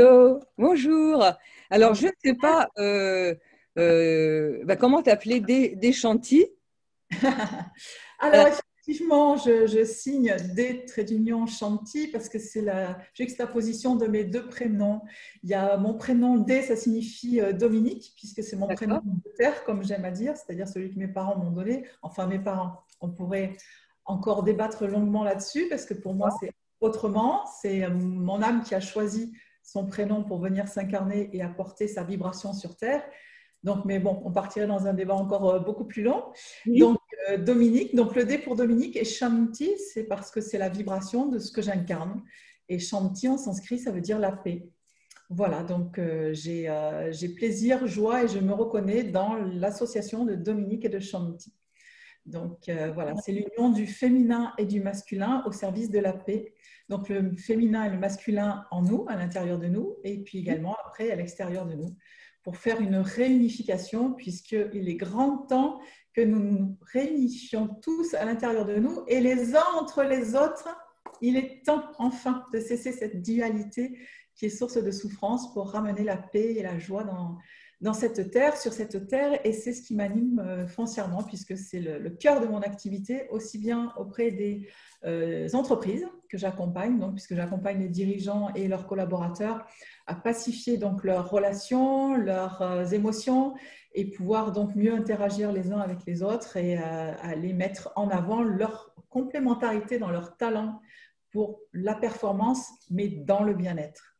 Hello, bonjour. Alors, je ne sais pas comment t'appeler des chantilly. Alors, effectivement, je signe des traits d'union Chanty parce que c'est la juxtaposition de mes deux prénoms. Il y a mon prénom D, ça signifie Dominique, puisque c'est mon prénom D'accord, de terre, comme j'aime à dire, c'est-à-dire celui que mes parents m'ont donné. Enfin, mes parents, on pourrait encore débattre longuement là-dessus parce que pour moi, c'est autrement. C'est mon âme qui a choisi son prénom pour venir s'incarner et apporter sa vibration sur Terre. Donc, mais bon, on partirait dans un débat encore beaucoup plus long. oui, Donc, Dominique, donc le D pour Dominique et Shanti, c'est parce que c'est la vibration de ce que j'incarne. Et Shanti en sanskrit, ça veut dire la paix. Voilà, donc j'ai plaisir, joie et je me reconnais dans l'association de Dominique et de Shanti. Donc voilà, c'est l'union du féminin et du masculin au service de la paix. Donc le féminin et le masculin en nous, à l'intérieur de nous, et puis également après à l'extérieur de nous, pour faire une réunification, puisqu'il est grand temps que nous nous réunifions tous à l'intérieur de nous et les uns entre les autres. Il est temps enfin de cesser cette dualité qui est source de souffrance pour ramener la paix et la joie dans cette terre, sur cette terre, et c'est ce qui m'anime foncièrement, puisque c'est le cœur de mon activité, aussi bien auprès des entreprises que j'accompagne, donc puisque j'accompagne les dirigeants et leurs collaborateurs à pacifier donc leurs relations, leurs émotions, et pouvoir donc mieux interagir les uns avec les autres et à les mettre en avant leur complémentarité dans leur talent pour la performance, mais dans le bien-être.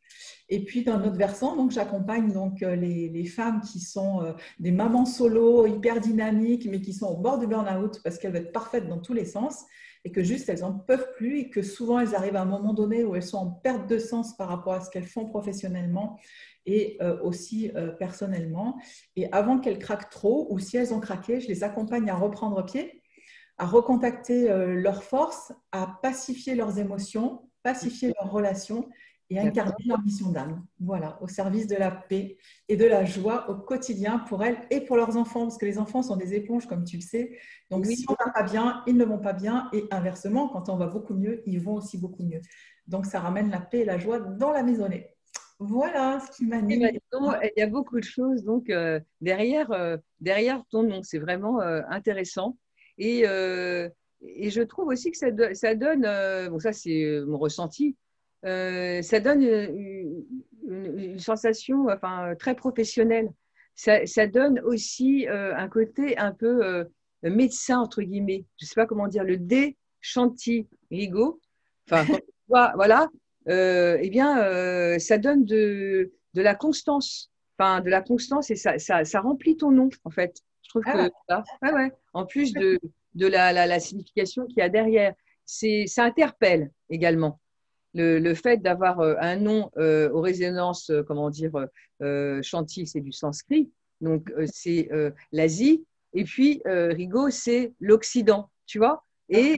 Et puis, d'un autre versant, donc, j'accompagne donc, les femmes qui sont des mamans solo, hyper dynamiques, mais qui sont au bord du burn-out parce qu'elles veulent être parfaites dans tous les sens et que juste, elles n'en peuvent plus et que souvent, elles arrivent à un moment donné où elles sont en perte de sens par rapport à ce qu'elles font professionnellement et aussi personnellement. Et avant qu'elles craquent trop, ou si elles ont craqué, je les accompagne à reprendre pied, à recontacter leurs forces, à pacifier leurs émotions, pacifier leurs relations et incarner d'accord. leur mission d'âme. Voilà, au service de la paix et de la joie au quotidien pour elles et pour leurs enfants, parce que les enfants sont des éponges, comme tu le sais. Donc, Oui, si on ne va pas bien, ils ne vont pas bien. Et inversement, quand on va beaucoup mieux, ils vont aussi beaucoup mieux. Donc, ça ramène la paix et la joie dans la maisonnée. Voilà ce qui eh ben, m'anime. dis donc, il y a beaucoup de choses donc derrière ton nom. C'est vraiment intéressant. Et, euh, et je trouve aussi que ça donne, bon ça c'est mon ressenti, ça donne une sensation enfin, très professionnelle. Ça donne aussi un côté un peu médecin, entre guillemets. Je ne sais pas comment dire, le déchanti rigo. Enfin, quand tu vois, voilà, eh bien, ça donne de la constance. Enfin, de la constance et ça remplit ton nom, en fait. Je trouve Ah, que ça, ouais, ouais. En plus de la signification qu'il y a derrière, ça interpelle également le fait d'avoir un nom aux résonances, comment dire, Chantilly, c'est du sanskrit, donc c'est l'Asie, et puis Rigaud, c'est l'Occident, tu vois, et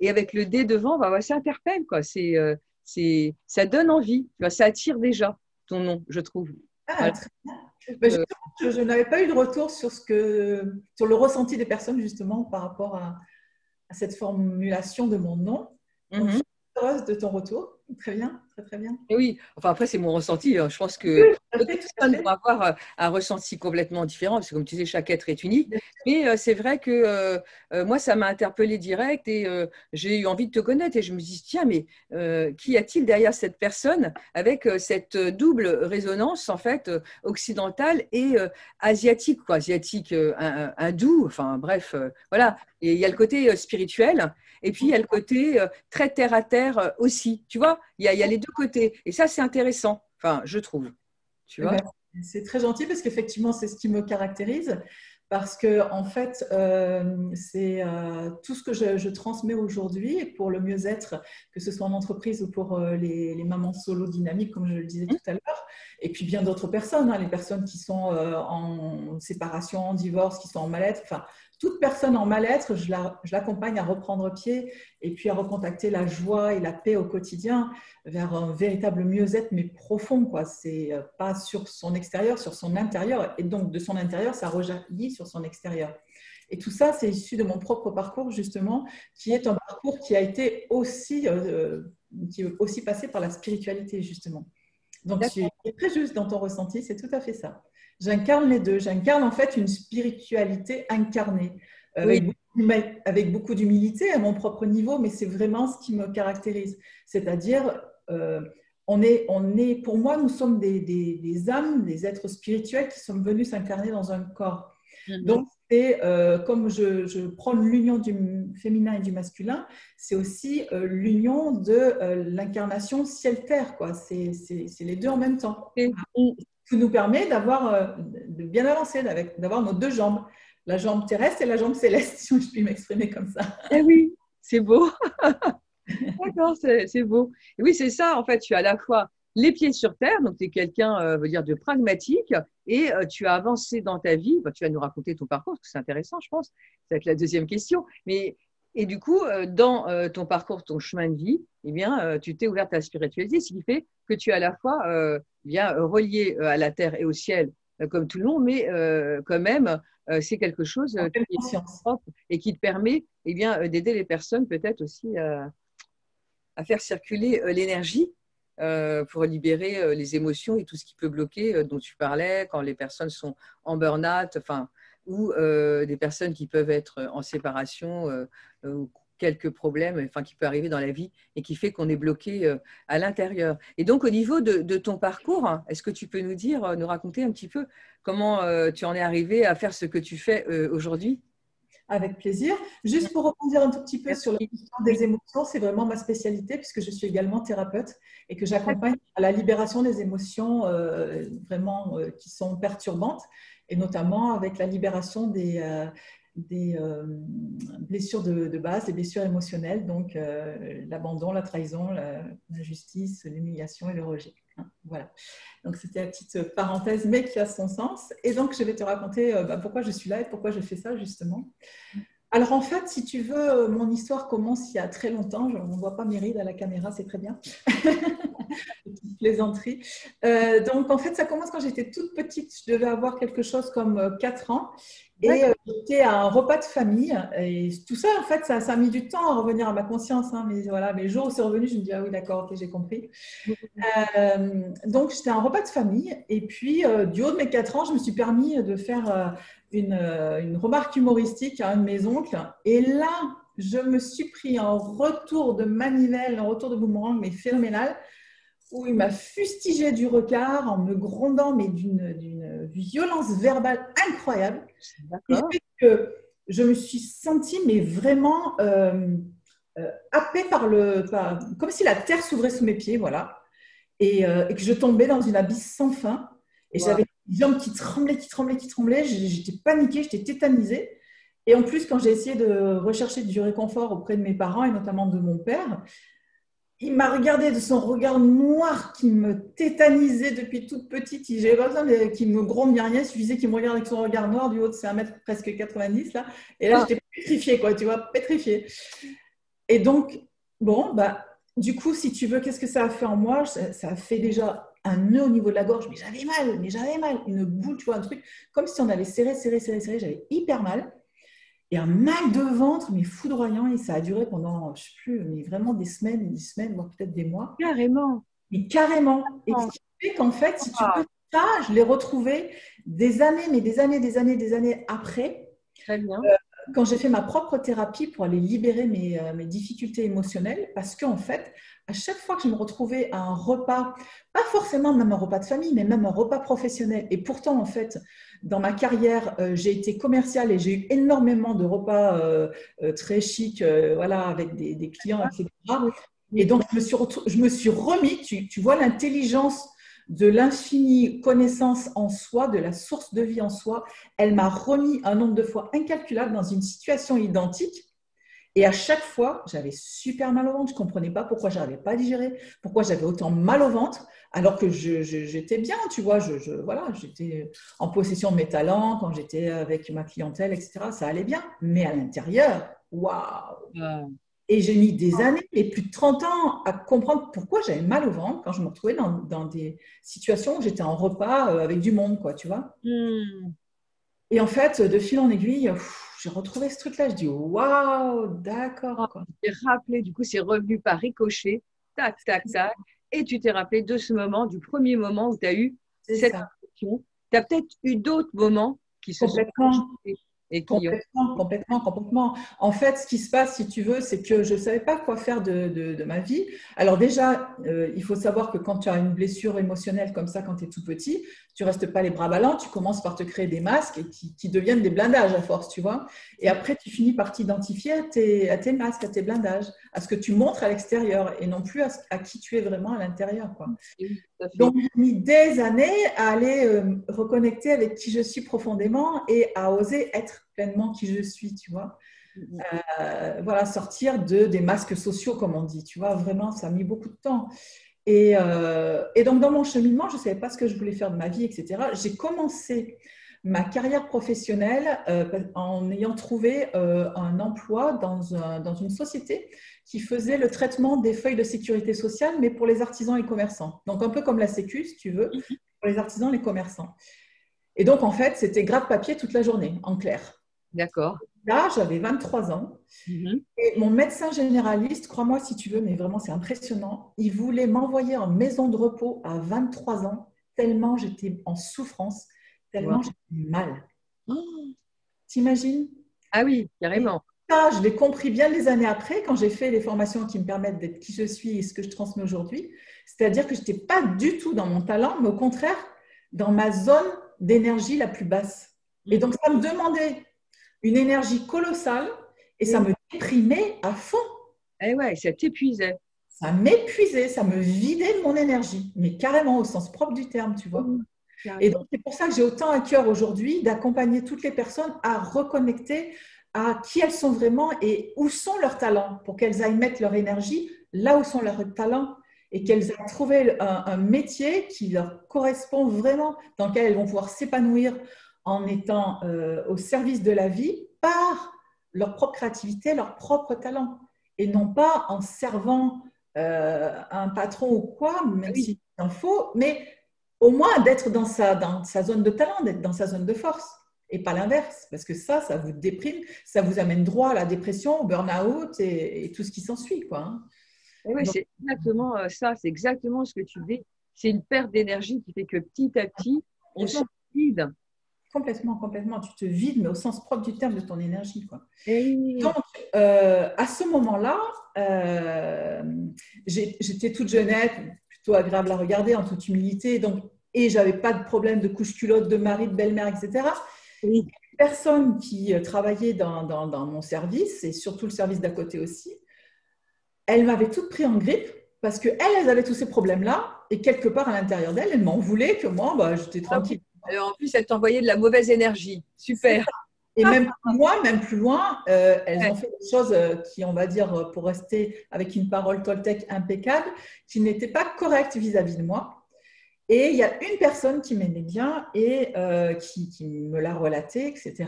avec le D devant, bah, ouais, ça interpelle, quoi. Ça donne envie, tu vois, ça attire déjà ton nom, je trouve. ah, Voilà. très bien. Donc, Ben, justement, je n'avais pas eu de retour sur le ressenti des personnes justement par rapport à cette formulation de mon nom. Donc, je mhm. suis heureuse de ton retour. Très bien, très très bien. Et oui, enfin après, c'est mon ressenti, hein. Je pense Oui, que tout à d'autres fait, tout à personnes vont fait. avoir un ressenti complètement différent, parce que comme tu disais, chaque être est unique. Bien Mais c'est vrai que moi, ça m'a interpellé direct et j'ai eu envie de te connaître. Et je me dis, tiens, mais qu'y a-t-il derrière cette personne avec cette double résonance, en fait, occidentale et asiatique, quoi, asiatique, hindoue, enfin bref, voilà. Et il y a le côté spirituel. Et puis, il y a le côté très terre à terre aussi. Tu vois, il y a les deux côtés. Et ça, c'est intéressant. Enfin, je trouve. Tu Eh vois? ben, c'est très gentil parce qu'effectivement, c'est ce qui me caractérise. Parce que, en fait, c'est tout ce que je transmets aujourd'hui pour le mieux-être, que ce soit en entreprise ou pour les mamans solo dynamiques, comme je le disais Hum, tout à l'heure, et puis bien d'autres personnes, hein, les personnes qui sont en séparation, en divorce, qui sont en mal-être. Enfin, toute personne en mal-être, je l'accompagne à reprendre pied et puis à recontacter la joie et la paix au quotidien vers un véritable mieux-être, mais profond, quoi. C'est pas sur son extérieur, sur son intérieur. Et donc, de son intérieur, ça rejaillit sur son extérieur. Et tout ça, c'est issu de mon propre parcours, justement, qui est un parcours qui a été aussi, qui est aussi passé par la spiritualité, justement. Donc, tu D'accord. es très juste dans ton ressenti, c'est tout à fait ça. J'incarne les deux. J'incarne en fait une spiritualité incarnée, Oui. avec beaucoup d'humilité à mon propre niveau, mais c'est vraiment ce qui me caractérise. C'est-à-dire, pour moi, nous sommes des âmes, des êtres spirituels qui sommes venus s'incarner dans un corps. Mhm. Donc, comme je prône l'union du féminin et du masculin, c'est aussi l'union de l'incarnation ciel-terre, quoi. C'est les deux en même temps. Et- mm. Ce qui nous permet de bien avancer, d'avoir nos deux jambes, la jambe terrestre et la jambe céleste, si je puis m'exprimer comme ça. Eh oui, c'est beau. D'accord, c'est beau. Et oui, c'est ça, en fait, tu as à la fois les pieds sur terre, donc tu es quelqu'un, veut dire, de pragmatique, et tu as avancé dans ta vie. Bah, tu vas nous raconter ton parcours, parce que c'est intéressant, je pense. Ça va être la deuxième question. Et du coup, dans ton parcours, ton chemin de vie, eh bien, tu t'es ouverte à la spiritualité, ce qui fait que tu es à la fois bien relié à la terre et au ciel, comme tout le monde, mais quand même, c'est quelque chose En pleine qui est conscience. propre et qui te permet eh bien, d'aider les personnes peut-être aussi à faire circuler l'énergie pour libérer les émotions et tout ce qui peut bloquer dont tu parlais quand les personnes sont en burn-out, enfin, ou des personnes qui peuvent être en séparation ou quelques problèmes enfin, qui peuvent arriver dans la vie et qui fait qu'on est bloqué à l'intérieur. Et donc, au niveau de ton parcours, hein, est-ce que tu peux nous dire, nous raconter un petit peu comment tu en es arrivé à faire ce que tu fais aujourd'hui? Avec plaisir. Juste pour rebondir un tout petit peu sur la Merci. question Oui. des émotions, c'est vraiment ma spécialité puisque je suis également thérapeute et que j'accompagne à la libération des émotions vraiment qui sont perturbantes et notamment avec la libération des blessures de base, des blessures émotionnelles, donc l'abandon, la trahison, l'injustice, l'humiliation et le rejet. Voilà. Donc, c'était la petite parenthèse, mais qui a son sens. Et donc, je vais te raconter pourquoi je suis là et pourquoi je fais ça, justement. Alors, en fait, si tu veux, mon histoire commence il y a très longtemps. On ne voit pas mes rides à la caméra, c'est très bien. Petite plaisanterie. Donc, en fait, ça commence quand j'étais toute petite. Je devais avoir quelque chose comme 4 ans. Et D'accord. j'étais à un repas de famille. Et tout ça, en fait, ça a mis du temps à revenir à ma conscience. Hein, mais voilà, mais le jour où c'est revenu, je me dis, ah oui, d'accord, ok, j'ai compris. Donc, j'étais à un repas de famille. Et puis, du haut de mes 4 ans, je me suis permis de faire une remarque humoristique à un de mes oncles. Et là, je me suis pris un retour de manivelle, un retour de boomerang, mais phénoménal, où il m'a fustigé du regard en me grondant, mais d'une violence verbale incroyable. Qui D'accord. fait que je me suis sentie, mais vraiment happée comme si la terre s'ouvrait sous mes pieds, voilà. Et que je tombais dans une abysse sans fin. Et Wow. j'avais les jambes qui tremblaient, qui tremblaient, qui tremblaient. J'étais paniquée, j'étais tétanisée. Et en plus, quand j'ai essayé de rechercher du réconfort auprès de mes parents et notamment de mon père, il m'a regardé de son regard noir qui me tétanisait depuis toute petite. J'avais pas besoin qu'il me gronde ni rien, il suffisait qu'il me regarde avec son regard noir du haut de ses 1 mètre presque 90 là. Et là, Ah, j'étais pétrifiée, quoi, tu vois, pétrifiée. Et donc, bon, bah, du coup, si tu veux, qu'est-ce que ça a fait en moi? Ça a fait déjà un nœud au niveau de la gorge, mais j'avais mal, une boule, tu vois, un truc, comme si on avait serré, serré, serré, serré, j'avais hyper mal. Et un mal de ventre, mais foudroyant, et ça a duré pendant, je ne sais plus, mais vraiment des semaines, voire peut-être des mois. carrément. Mais carrément. Et ce qui fait qu'en fait, si tu Ah, veux, ça, je l'ai retrouvé des années, mais des années après, très bien. quand j'ai fait ma propre thérapie pour aller libérer mes difficultés émotionnelles, parce qu'en fait, à chaque fois que je me retrouvais à un repas, pas forcément même un repas de famille, mais même un repas professionnel, et pourtant, en fait, dans ma carrière, j'ai été commerciale et j'ai eu énormément de repas très chics, voilà, avec des clients, etc. Oui, Et oui. donc, je me suis remis, tu vois l'intelligence de l'infinie connaissance en soi, de la source de vie en soi, elle m'a remis un nombre de fois incalculable dans une situation identique. Et à chaque fois, j'avais super mal au ventre. Je ne comprenais pas pourquoi je n'arrivais pas à digérer, pourquoi j'avais autant mal au ventre, alors que j'étais bien, tu vois. Voilà, j'étais en possession de mes talents quand j'étais avec ma clientèle, etc. Ça allait bien. Mais à l'intérieur, waouh! Ah, Et j'ai mis des années, et plus de 30 ans, à comprendre pourquoi j'avais mal au ventre quand je me retrouvais dans des situations où j'étais en repas avec du monde, quoi, tu vois. hmm. Et en fait, de fil en aiguille, j'ai retrouvé ce truc-là. Je dis, waouh, d'accord, Ah, quoi. j'ai rappelé, du coup, c'est revenu par ricochet. Tac, tac, tac. et tu t'es rappelé de ce moment, du premier moment où tu as eu C'est cette ça. impression. Tu as peut-être eu d'autres moments qui se sont Complètement. ajoutés et qui ont… Complètement, complètement, complètement. En fait, ce qui se passe, si tu veux, c'est que je ne savais pas quoi faire de ma vie. Alors déjà, il faut savoir que quand tu as une blessure émotionnelle comme ça, quand tu es tout petit, tu ne restes pas les bras ballants, tu commences par te créer des masques et qui deviennent des blindages à force, tu vois. Et après, tu finis par t'identifier à tes masques, à tes blindages, à ce que tu montres à l'extérieur et non plus à qui tu es vraiment à l'intérieur, quoi. Oui, tout à fait. Donc, j'ai mis des années à aller reconnecter avec qui je suis profondément et à oser être pleinement qui je suis, tu vois. Voilà, sortir des masques sociaux, comme on dit, tu vois. Vraiment, ça a mis beaucoup de temps. Et donc, dans mon cheminement, je ne savais pas ce que je voulais faire de ma vie, etc. J'ai commencé ma carrière professionnelle en ayant trouvé un emploi dans une société qui faisait le traitement des feuilles de sécurité sociale, mais pour les artisans et commerçants. Donc, un peu comme la Sécu, si tu veux, pour les artisans et les commerçants. Et donc, en fait, c'était gratte-papier toute la journée, en clair. D'accord. Là, j'avais 23 ans. Mhm. Et mon médecin généraliste, crois-moi si tu veux, mais vraiment, c'est impressionnant, il voulait m'envoyer en maison de repos à 23 ans, tellement j'étais en souffrance, Wow. tellement j'étais mal. Oh, T'imagines? ah oui, Et carrément. ça, je l'ai compris bien des années après, quand j'ai fait les formations qui me permettent d'être qui je suis et ce que je transmets aujourd'hui. C'est-à-dire que je n'étais pas du tout dans mon talent, mais au contraire, dans ma zone d'énergie la plus basse. Et donc, ça me demandait une énergie colossale et ça Oui. me déprimait à fond. Eh ouais, ça t'épuisait. Ça m'épuisait, ça me vidait de mon énergie, mais carrément au sens propre du terme, tu vois. Oui, Et donc, carrément. c'est pour ça que j'ai autant à cœur aujourd'hui d'accompagner toutes les personnes à reconnecter à qui elles sont vraiment et où sont leurs talents pour qu'elles aillent mettre leur énergie là où sont leurs talents et qu'elles aient trouvé un métier qui leur correspond vraiment, dans lequel elles vont pouvoir s'épanouir en étant au service de la vie par leur propre créativité, leur propre talent et non pas en servant un patron ou quoi, Ah même oui, s'il en faut, mais au moins d'être dans sa zone de talent, d'être dans sa zone de force et pas l'inverse, parce que ça vous déprime, ça vous amène droit à la dépression, au burn-out et tout ce qui s'ensuit, quoi. Hein. eh ouais, Donc, c'est exactement ça, c'est exactement ce que tu dis. C'est une perte d'énergie qui fait que petit à petit, on se complètement, vide. complètement, complètement, tu te vides, mais au sens propre du terme de ton énergie, quoi. Eh oui, Donc, à ce moment-là, euh, j'étais toute jeunette, plutôt agréable à regarder, en toute humilité, donc, et j'avais pas de problème de couche-culotte, de mari, de belle-mère, etc. oui. Personnes qui travaillaient dans mon service, et surtout le service d'à côté aussi, elles m'avaient toutes pris en grippe parce qu'elles, elles avaient tous ces problèmes-là, et quelque part à l'intérieur d'elles, elles m'en voulaient que moi, bah, j'étais Ah oui. tranquille. Alors, en plus, elle t'envoyait de la mauvaise énergie. C'est Super. ça. Et même moi, même plus loin, elles Ouais. ont fait des choses qui, on va dire, pour rester avec une parole toltec impeccable, qui n'étaient pas correctes vis-à-vis de moi. Et il y a une personne qui m'aimait bien et qui me l'a relaté, etc.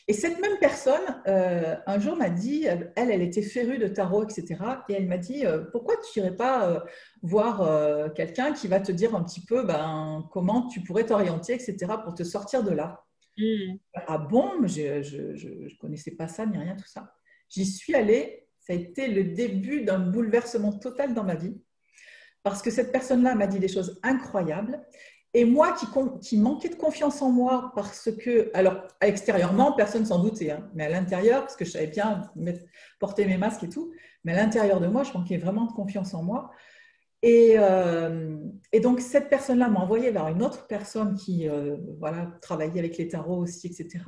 Et cette même personne, un jour m'a dit, elle était férue de tarot, etc. Et elle m'a dit, pourquoi tu n'irais pas voir quelqu'un qui va te dire un petit peu comment tu pourrais t'orienter, etc. pour te sortir de là. Mm. Ah bon, je ne connaissais pas ça, ni rien, tout ça. J'y suis allée, ça a été le début d'un bouleversement total dans ma vie. Parce que cette personne-là m'a dit des choses incroyables. Et moi, qui manquais de confiance en moi, parce que, alors, extérieurement, personne s'en doutait, hein, mais à l'intérieur, parce que je savais bien porter mes masques et tout, mais à l'intérieur de moi, je manquais vraiment de confiance en moi. Et donc, cette personne-là m'a envoyé vers une autre personne qui voilà, travaillait avec les tarots aussi, etc.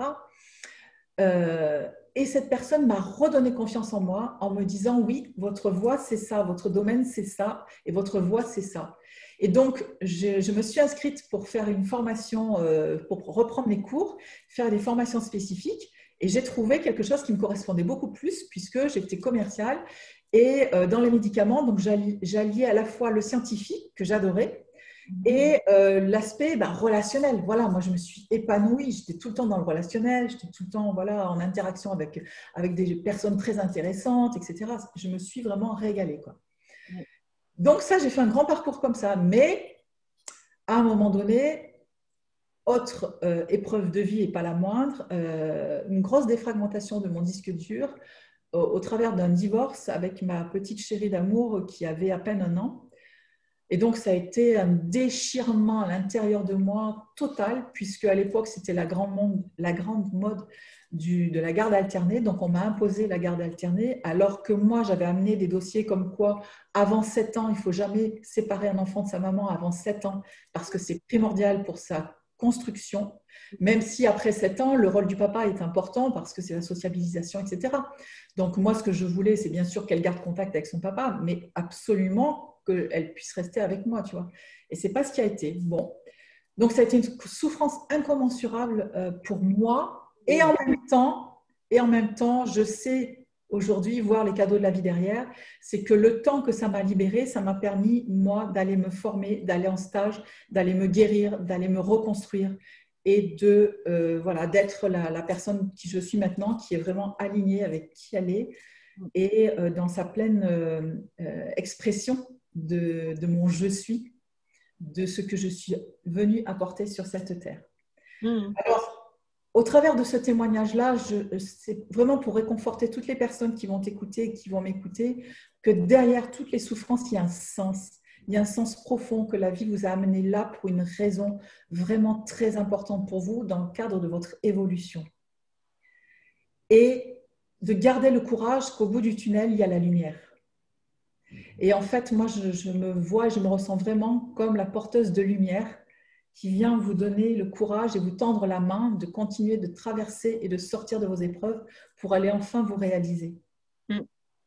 Et cette personne m'a redonné confiance en moi en me disant, oui, votre voix, c'est ça, votre domaine, c'est ça, et votre voix, c'est ça. Et donc, je me suis inscrite pour faire une formation, pour reprendre mes cours, faire des formations spécifiques, et j'ai trouvé quelque chose qui me correspondait beaucoup plus, puisque j'étais commerciale, et dans les médicaments, donc j'alliais à la fois le scientifique, que j'adorais, et l'aspect relationnel. Voilà, moi, je me suis épanouie. J'étais tout le temps dans le relationnel. J'étais tout le temps voilà, en interaction avec des personnes très intéressantes, etc. Je me suis vraiment régalée, quoi. Donc ça, j'ai fait un grand parcours comme ça. Mais à un moment donné, autre épreuve de vie et pas la moindre, une grosse défragmentation de mon disque dur au travers d'un divorce avec ma petite chérie d'amour qui avait à peine 1 an. Et donc, ça a été un déchirement à l'intérieur de moi total, puisque à l'époque, c'était la grande mode de la garde alternée. Donc, on m'a imposé la garde alternée, alors que moi, j'avais amené des dossiers comme quoi, avant 7 ans, il ne faut jamais séparer un enfant de sa maman avant 7 ans, parce que c'est primordial pour sa construction, même si après 7 ans, le rôle du papa est important parce que c'est la sociabilisation, etc. Donc, moi, ce que je voulais, c'est bien sûr qu'elle garde contact avec son papa, mais absolument qu'elle puisse rester avec moi, tu vois. Et c'est pas ce qui a été. Bon. Donc, ça a été une souffrance incommensurable pour moi. Et en même temps, je sais aujourd'hui voir les cadeaux de la vie derrière. C'est que le temps que ça m'a libéré, ça m'a permis, moi, d'aller me former, d'aller en stage, d'aller me guérir, d'aller me reconstruire et voilà, d'être la personne qui je suis maintenant, qui est vraiment alignée avec qui elle est et dans sa pleine expression de mon je suis, de ce que je suis venue apporter sur cette terre. Alors, au travers de ce témoignage-là, c'est vraiment pour réconforter toutes les personnes qui vont t'écouter, qui vont m'écouter, que derrière toutes les souffrances, il y a un sens. Il y a un sens profond que la vie vous a amené là pour une raison vraiment très importante pour vous dans le cadre de votre évolution. Et de garder le courage qu'au bout du tunnel, il y a la lumière. Et en fait, moi, je me vois, je me ressens vraiment comme la porteuse de lumière qui vient vous donner le courage et vous tendre la main de continuer de traverser et de sortir de vos épreuves pour aller enfin vous réaliser.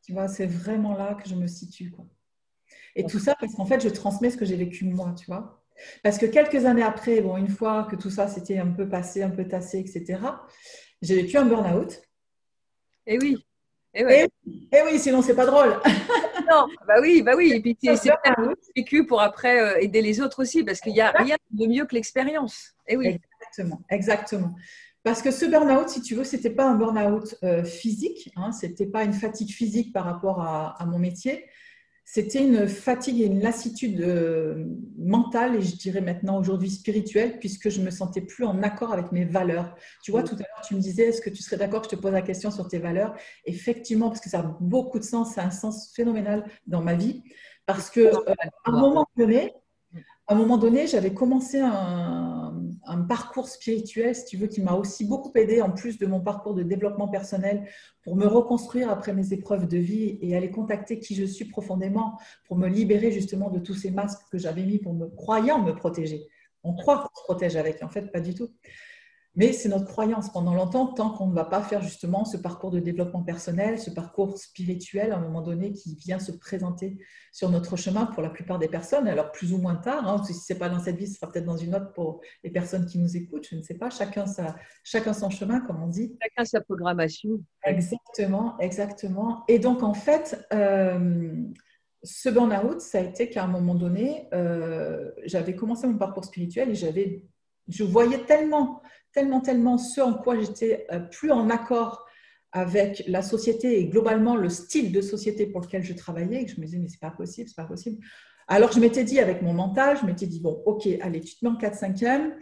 Tu vois, c'est vraiment là que je me situe, quoi. Et tout ça parce qu'en fait, je transmets ce que j'ai vécu moi, tu vois. Parce que quelques années après, bon, une fois que tout ça s'était un peu passé, un peu tassé, etc., j'ai vécu un burn-out. Et oui. Et ouais. Et oui, sinon, c'est pas drôle. Non, bah oui. Et puis c'est bien vécu pour après aider les autres aussi, parce qu'il n'y a rien de mieux que l'expérience. Et oui. Exactement. Parce que ce burn-out, si tu veux, c'était pas un burn-out physique, hein, c'était pas une fatigue physique par rapport à mon métier. C'était une fatigue et une lassitude mentale et je dirais maintenant aujourd'hui spirituelle puisque je me sentais plus en accord avec mes valeurs. Tu vois, tout à l'heure, tu me disais, est-ce que tu serais d'accord que je te pose la question sur tes valeurs? Effectivement, parce que ça a beaucoup de sens, ça a un sens phénoménal dans ma vie. Parce que à un moment donné, j'avais commencé un parcours spirituel, si tu veux, qui m'a aussi beaucoup aidé, en plus de mon parcours de développement personnel, pour me reconstruire après mes épreuves de vie et aller contacter qui je suis profondément, pour me libérer justement de tous ces masques que j'avais mis pour croyant me protéger. On croit qu'on se protège avec, en fait, pas du tout. Mais c'est notre croyance pendant longtemps, tant qu'on ne va pas faire justement ce parcours de développement personnel, ce parcours spirituel à un moment donné qui vient se présenter sur notre chemin pour la plupart des personnes, alors plus ou moins tard, hein, si ce n'est pas dans cette vie, ce sera peut-être dans une autre pour les personnes qui nous écoutent, je ne sais pas, chacun son chemin, comme on dit. Chacun sa programmation. Exactement. Et donc en fait, ce burn-out, ça a été qu'à un moment donné, j'avais commencé mon parcours spirituel et je voyais tellement ce en quoi j'étais plus en accord avec la société et globalement le style de société pour lequel je travaillais, que je me disais, mais c'est pas possible. Alors, je m'étais dit, avec mon mental, je m'étais dit, bon, ok, allez, tu te mets en 4/5e,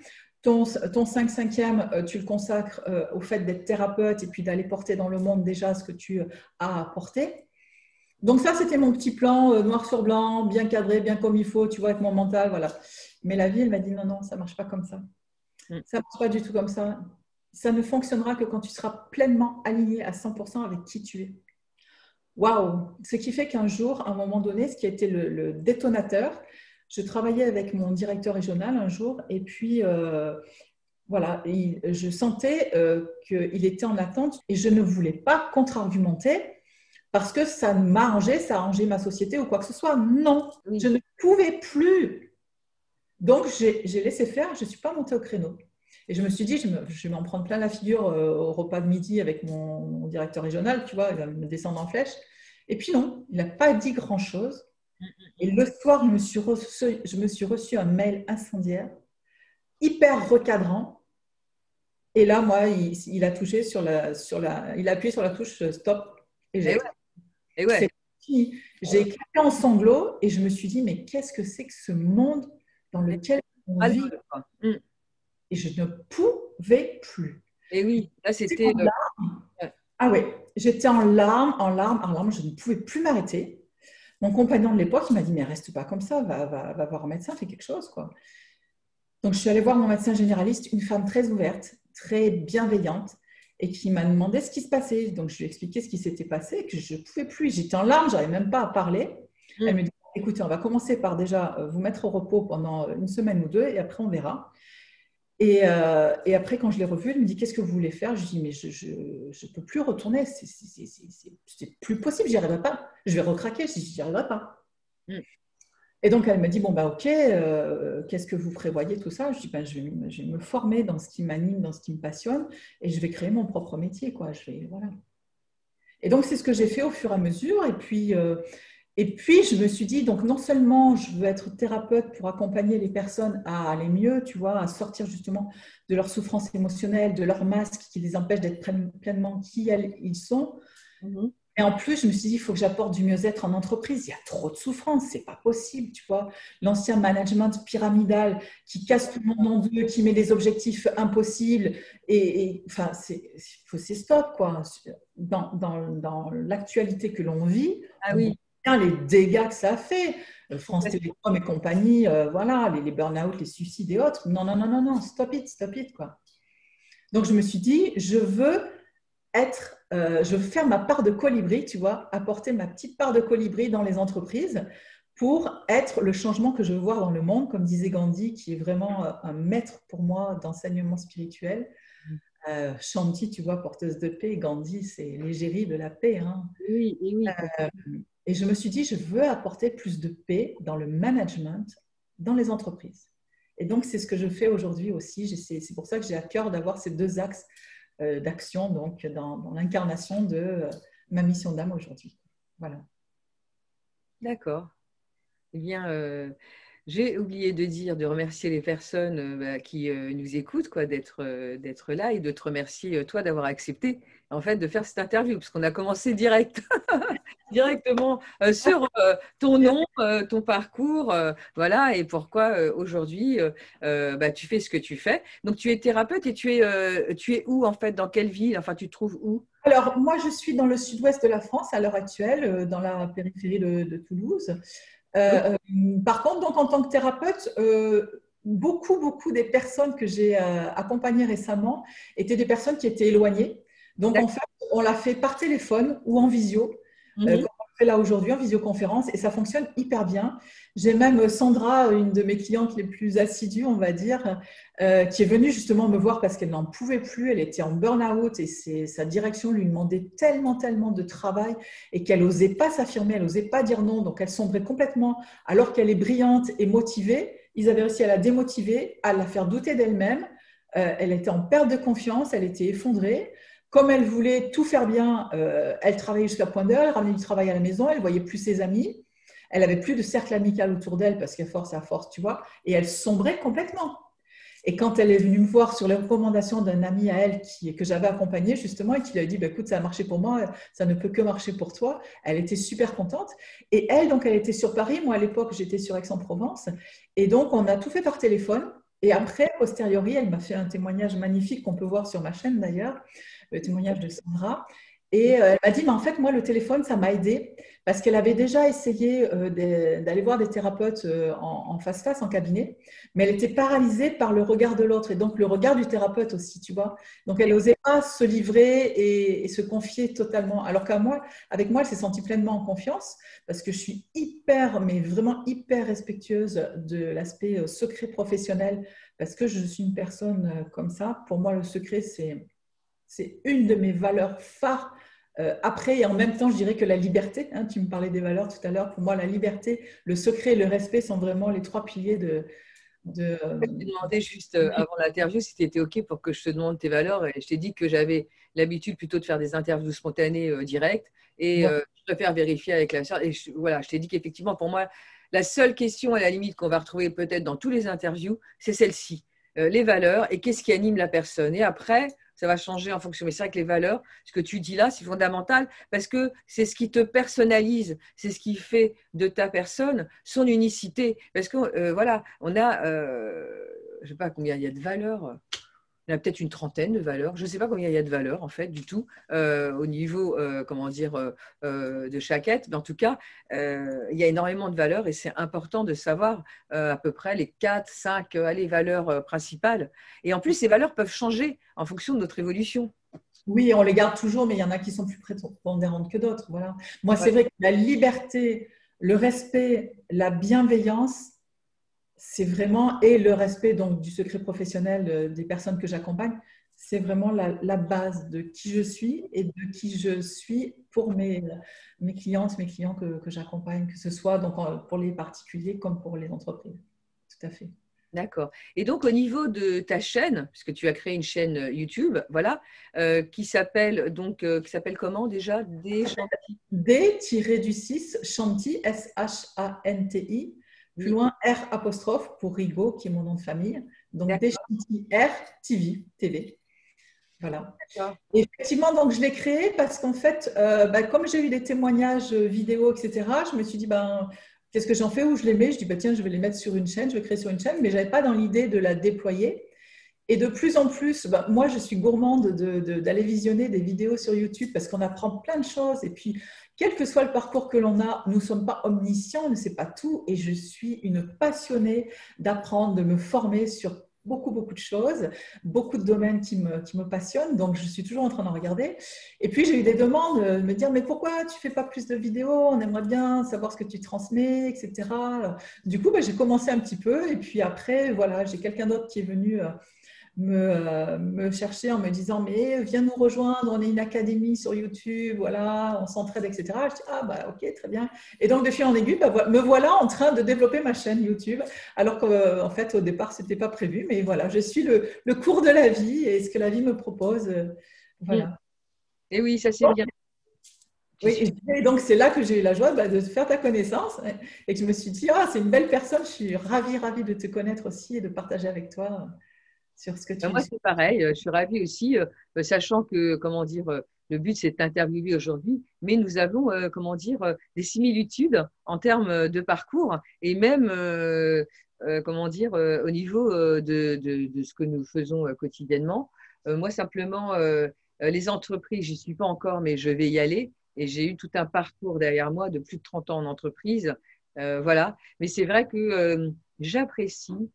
ton 5/5e, tu le consacres au fait d'être thérapeute et puis d'aller porter dans le monde déjà ce que tu as apporté. Donc ça, c'était mon petit plan noir sur blanc, bien cadré, bien comme il faut, tu vois, avec mon mental, voilà. Mais la vie, elle m'a dit, non, ça marche pas comme ça. Ça ne marche pas du tout comme ça. Ça ne fonctionnera que quand tu seras pleinement aligné à 100% avec qui tu es. Waouh! Ce qui fait qu'un jour, à un moment donné, ce qui a été le détonateur, je travaillais avec mon directeur régional un jour et puis voilà, je sentais qu'il était en attente et je ne voulais pas contre-argumenter parce que ça m'arrangeait, ça arrangeait ma société ou quoi que ce soit. Non, je ne pouvais plus. Donc, j'ai laissé faire, je ne suis pas montée au créneau. Et je me suis dit, je vais m'en prendre plein la figure au repas de midi avec mon directeur régional, tu vois, il va me descendre en flèche. Et puis non, il n'a pas dit grand-chose. Et le soir, je me suis reçu un mail incendiaire, hyper recadrant. Et là, moi, il a touché il a appuyé sur la touche stop. Et j'ai éclaté en sanglots et je me suis dit, mais qu'est-ce que c'est que ce monde dans lequel on vit? Et je ne pouvais plus. Et oui, là c'était. Ah oui, j'étais en larmes, je ne pouvais plus m'arrêter. Mon compagnon de l'époque, il m'a dit, mais reste pas comme ça, va voir un médecin, fais quelque chose, quoi. Donc, je suis allée voir mon médecin généraliste, une femme très ouverte, très bienveillante, et qui m'a demandé ce qui se passait. Donc, je lui ai expliqué ce qui s'était passé, que je ne pouvais plus. J'étais en larmes, je n'arrivais même pas à parler. Elle me dit, écoutez, on va commencer par déjà vous mettre au repos pendant une semaine ou deux, et après, on verra. Et après, quand je l'ai revue, elle me dit, qu'est-ce que vous voulez faire? Je lui dis, mais je ne peux plus retourner, c'est plus possible, j'y arriverai pas. Je vais recraquer, j'y arriverai pas. Mm. Et donc, elle me dit, bon, bah, ok, qu'est-ce que vous prévoyez, tout ça? Je dis, ben, je vais me former dans ce qui m'anime, dans ce qui me passionne, et je vais créer mon propre métier, quoi. Voilà. Et donc, c'est ce que j'ai fait au fur et à mesure. Et puis, je me suis dit, donc, non seulement je veux être thérapeute pour accompagner les personnes à aller mieux, tu vois, à sortir justement de leur souffrance émotionnelle, de leur masque qui les empêche d'être pleinement qui ils sont. Mhm. Et en plus, je me suis dit, il faut que j'apporte du mieux-être en entreprise. Il y a trop de souffrance, c'est pas possible, tu vois. L'ancien management pyramidal qui casse tout le monde en deux, qui met des objectifs impossibles. Enfin, c'est stop, quoi. Dans l'actualité que l'on vit, Ah on voit oui, bien les dégâts que ça a fait. France Télécom et compagnie, voilà, les burn-out, les suicides et autres. Non, non, non, non, non, stop it, quoi. Donc, je me suis dit, je veux faire ma part de colibri, tu vois, apporter ma petite part de colibri dans les entreprises pour être le changement que je veux voir dans le monde, comme disait Gandhi, qui est vraiment un maître pour moi d'enseignement spirituel. Shanti, tu vois, porteuse de paix, Gandhi, c'est l'égérie de la paix. Hein. oui, et oui. Et je me suis dit, je veux apporter plus de paix dans le management, dans les entreprises. Et donc, c'est ce que je fais aujourd'hui aussi. C'est pour ça que j'ai à cœur d'avoir ces deux axes d'action donc dans l'incarnation de ma mission d'âme aujourd'hui. Voilà. D'accord. Eh bien, j'ai oublié de dire, de remercier les personnes qui nous écoutent, quoi, d'être là et de te remercier, toi, d'avoir accepté, en fait, de faire cette interview, parce qu'on a commencé directement sur ton nom, ton parcours, voilà, et pourquoi aujourd'hui, tu fais ce que tu fais. Donc, tu es thérapeute et tu es où, en fait, dans quelle ville? Enfin, tu te trouves où? Alors, moi, je suis dans le sud-ouest de la France à l'heure actuelle, dans la périphérie de Toulouse. Par contre, donc, en tant que thérapeute, beaucoup des personnes que j'ai accompagnées récemment étaient des personnes qui étaient éloignées. Donc, en fait, on l'a fait par téléphone ou en visio, comme on le fait là aujourd'hui, en visioconférence, et ça fonctionne hyper bien. J'ai même Sandra, une de mes clientes les plus assidues, on va dire, qui est venue justement me voir parce qu'elle n'en pouvait plus. Elle était en burn-out et sa direction lui demandait tellement de travail et qu'elle n'osait pas s'affirmer, elle n'osait pas dire non. Donc, elle sombrait complètement alors qu'elle est brillante et motivée. Ils avaient réussi à la démotiver, à la faire douter d'elle-même. Elle était en perte de confiance, elle était effondrée. Comme elle voulait tout faire bien, elle travaillait jusqu'à point d'heure, elle ramenait du travail à la maison, elle ne voyait plus ses amis. Elle n'avait plus de cercle amical autour d'elle parce qu'à force, tu vois, et elle sombrait complètement. Et quand elle est venue me voir sur les recommandations d'un ami à elle que j'avais accompagné justement et qui lui a dit bah, écoute, ça a marché pour moi, ça ne peut que marcher pour toi, elle était super contente. Et elle, donc, elle était sur Paris. Moi, à l'époque, j'étais sur Aix-en-Provence. Et donc, on a tout fait par téléphone. Et après, posteriori, elle m'a fait un témoignage magnifique qu'on peut voir sur ma chaîne d'ailleurs, le témoignage de Sandra. Et elle m'a dit, mais en fait, moi, le téléphone, ça m'a aidé parce qu'elle avait déjà essayé d'aller voir des thérapeutes en face-face, en cabinet, mais elle était paralysée par le regard de l'autre et donc le regard du thérapeute aussi, tu vois. Donc, elle n'osait pas se livrer et se confier totalement. Alors qu'avec moi, elle s'est sentie pleinement en confiance parce que je suis mais vraiment hyper respectueuse de l'aspect secret professionnel parce que je suis une personne comme ça. Pour moi, le secret, c'est une de mes valeurs phares. Après, et en même temps, je dirais que la liberté, hein, tu me parlais des valeurs tout à l'heure, pour moi, la liberté, le secret et le respect sont vraiment les trois piliers de. Je t'ai demandé juste avant l'interview si tu étais OK pour que je te demande tes valeurs et je t'ai dit que j'avais l'habitude plutôt de faire des interviews spontanées directes et je préfère vérifier avec la sœur. Et voilà, je t'ai dit qu'effectivement, pour moi, la seule question à la limite qu'on va retrouver peut-être dans tous les interviews, c'est celle-ci. Les valeurs et qu'est-ce qui anime la personne. Et après, ça va changer en fonction. Mais c'est vrai que les valeurs, ce que tu dis là, c'est fondamental parce que c'est ce qui te personnalise, c'est ce qui fait de ta personne son unicité. Parce que voilà, on a, je ne sais pas combien il y a de valeurs. Il y a peut-être une trentaine de valeurs. Je ne sais pas combien il y a de valeurs, en fait, du tout, au niveau, comment dire, de chaque être. Mais en tout cas, il y a énormément de valeurs et c'est important de savoir à peu près les 4, 5 allez, valeurs principales. Et en plus, ces valeurs peuvent changer en fonction de notre évolution. Oui, on les garde toujours, mais il y en a qui sont plus prépondérantes que d'autres. Voilà. Moi, c'est Ouais, vrai que la liberté, le respect, la bienveillance, c'est vraiment, et le respect donc, du secret professionnel des personnes que j'accompagne, c'est vraiment la base de qui je suis et de qui je suis pour mes clientes, mes clients que j'accompagne, que ce soit donc, pour les particuliers comme pour les entreprises. Tout à fait. d'accord. Et donc, au niveau de ta chaîne, puisque tu as créé une chaîne YouTube, voilà, qui s'appelle comment déjà? Des Chantiers. D-du-6, Shanti, S-H-A-N-T-I, plus Oui, loin R apostrophe pour Rigaud, qui est mon nom de famille. Donc D d'accord, Shanti R TV, TV. Voilà. d'accord. Et effectivement, donc je l'ai créé parce qu'en fait, comme j'ai eu des témoignages vidéo, etc., je me suis dit, qu'est-ce que j'en fais, où je les mets? Je dis, tiens, je vais les mettre sur une chaîne, je vais créer sur une chaîne, mais je n'avais pas dans l'idée de la déployer. Et de plus en plus, moi, je suis gourmande d'aller visionner des vidéos sur YouTube parce qu'on apprend plein de choses. Et puis, quel que soit le parcours que l'on a, nous ne sommes pas omniscients, on ne sait pas tout. Et je suis une passionnée d'apprendre, de me former sur beaucoup, beaucoup de choses, beaucoup de domaines qui me passionnent. Donc, je suis toujours en train d'en regarder. Et puis, j'ai eu des demandes de me dire, mais pourquoi tu ne fais pas plus de vidéos? On aimerait bien savoir ce que tu transmets, etc. Du coup, j'ai commencé un petit peu. Et puis après, voilà, j'ai quelqu'un d'autre qui est venu me chercher en me disant mais viens nous rejoindre, on est une académie sur YouTube, voilà, on s'entraide, etc. Je dis ok, très bien. Et donc de fil en aiguille, me voilà en train de développer ma chaîne YouTube, alors qu'en fait au départ c'était pas prévu, mais voilà, je suis le cours de la vie et ce que la vie me propose, Mm. voilà. Et oui, ça c'est bien. Tu suis. Oui, et donc c'est là que j'ai eu la joie de faire ta connaissance et que je me suis dit c'est une belle personne, je suis ravie de te connaître aussi et de partager avec toi sur ce que Ben, tu moi, c'est pareil. Je suis ravie aussi, sachant que, comment dire, le but, c'est d'interviewer aujourd'hui, mais nous avons, comment dire, des similitudes en termes de parcours et même, comment dire, au niveau de ce que nous faisons quotidiennement. Moi, simplement, les entreprises, j'y suis pas encore, mais je vais y aller. Et j'ai eu tout un parcours derrière moi de plus de 30 ans en entreprise. Voilà. Mais c'est vrai que j'apprécie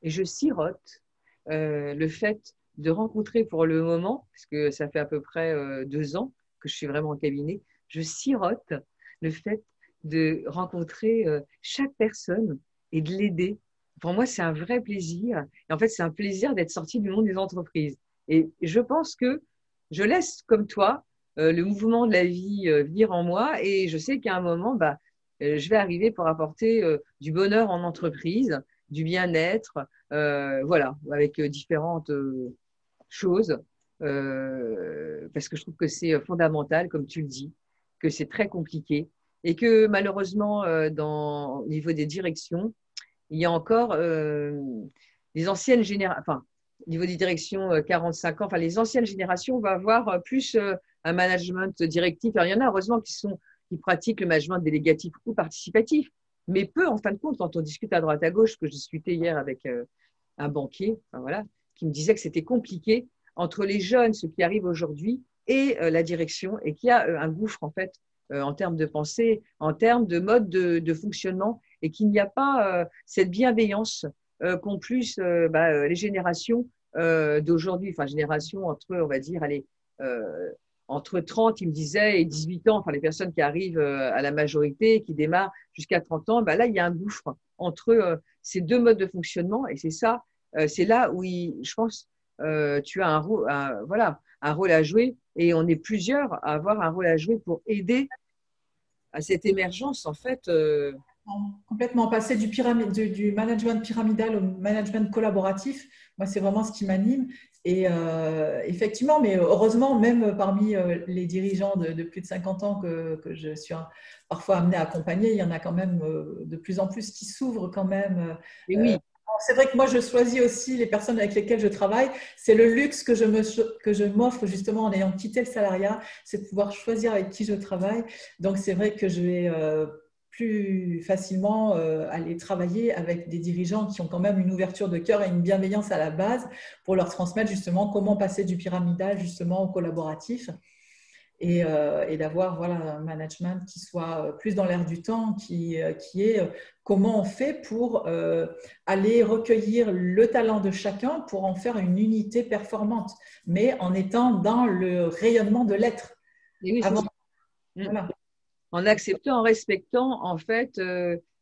et je sirote le fait de rencontrer pour le moment, parce que ça fait à peu près 2 ans que je suis vraiment en cabinet, je sirote le fait de rencontrer chaque personne et de l'aider. Pour moi, c'est un vrai plaisir. Et en fait, c'est un plaisir d'être sorti du monde des entreprises. Et je pense que je laisse, comme toi, le mouvement de la vie venir en moi et je sais qu'à un moment, je vais arriver pour apporter du bonheur en entreprise, du bien-être, voilà, avec différentes choses, parce que je trouve que c'est fondamental, comme tu le dis, que c'est très compliqué et que malheureusement, au niveau des directions, il y a encore les anciennes générations, enfin, au niveau des directions 45 ans, enfin, les anciennes générations vont avoir plus un management directif. Alors, il y en a, heureusement, qui pratiquent le management délégatif ou participatif, mais peu, en fin de compte, quand on discute à droite à gauche, que je discutais hier avec un banquier, enfin, voilà, qui me disait que c'était compliqué entre les jeunes, ceux qui arrivent aujourd'hui, et la direction, et qu'il y a un gouffre, en fait, en termes de pensée, en termes de mode de fonctionnement, et qu'il n'y a pas cette bienveillance qu'ont plus les générations d'aujourd'hui, enfin, génération entre, on va dire, allez, entre 30, il me disait, et 18 ans, enfin, les personnes qui arrivent à la majorité, qui démarrent jusqu'à 30 ans, là, il y a un gouffre entre ces deux modes de fonctionnement, et c'est ça, c'est là où, je pense, tu as voilà, un rôle à jouer, et on est plusieurs à avoir un rôle à jouer pour aider à cette émergence, en fait. Complètement passer du management pyramidal au management collaboratif. Moi, c'est vraiment ce qui m'anime. Et effectivement, mais heureusement, même parmi les dirigeants de plus de 50 ans que je suis parfois amenée à accompagner, il y en a quand même de plus en plus qui s'ouvrent quand même. Et oui, C'est vrai que moi, je choisis aussi les personnes avec lesquelles je travaille. C'est le luxe que je m'offre justement en ayant quitté le salariat, c'est de pouvoir choisir avec qui je travaille. Donc, c'est vrai que je vais plus facilement aller travailler avec des dirigeants qui ont quand même une ouverture de cœur et une bienveillance à la base pour leur transmettre justement comment passer du pyramidal justement au collaboratif et d'avoir voilà, un management qui soit plus dans l'air du temps, qui est comment on fait pour aller recueillir le talent de chacun pour en faire une unité performante, mais en étant dans le rayonnement de l'être. Oui, avant, voilà. En acceptant, en respectant en fait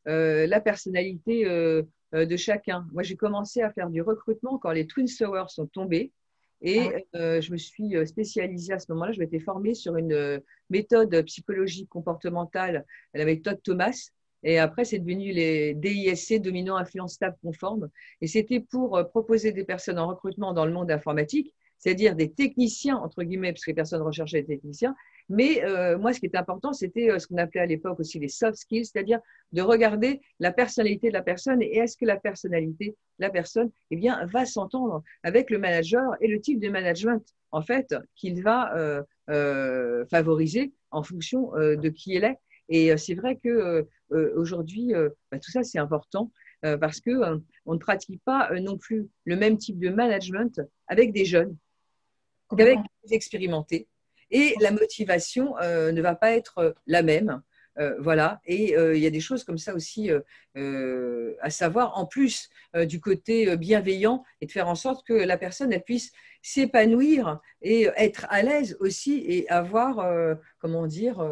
la personnalité de chacun. Moi, j'ai commencé à faire du recrutement quand les Twin Towers sont tombés. Et je me suis spécialisée à ce moment-là, je m'étais formée sur une méthode psychologique comportementale, la méthode Thomas. Et après, c'est devenu les DISC, dominant, influent, stable, conforme. Et c'était pour proposer des personnes en recrutement dans le monde informatique, c'est-à-dire des techniciens, entre guillemets, parce que les personnes recherchaient des techniciens. Mais moi, ce qui était important, c'était ce qu'on appelait à l'époque aussi les soft skills, c'est-à-dire de regarder la personnalité de la personne et est-ce que la personnalité, la personne, eh bien, va s'entendre avec le manager et le type de management, en fait, qu'il va favoriser en fonction de qui elle est. Et c'est vrai que aujourd'hui, tout ça, c'est important parce que on ne pratique pas non plus le même type de management avec des jeunes qu'avec des expérimentés. Et la motivation ne va pas être la même. Voilà. Et il y a des choses comme ça aussi à savoir, en plus du côté bienveillant et de faire en sorte que la personne elle puisse s'épanouir et être à l'aise aussi et avoir, comment dire,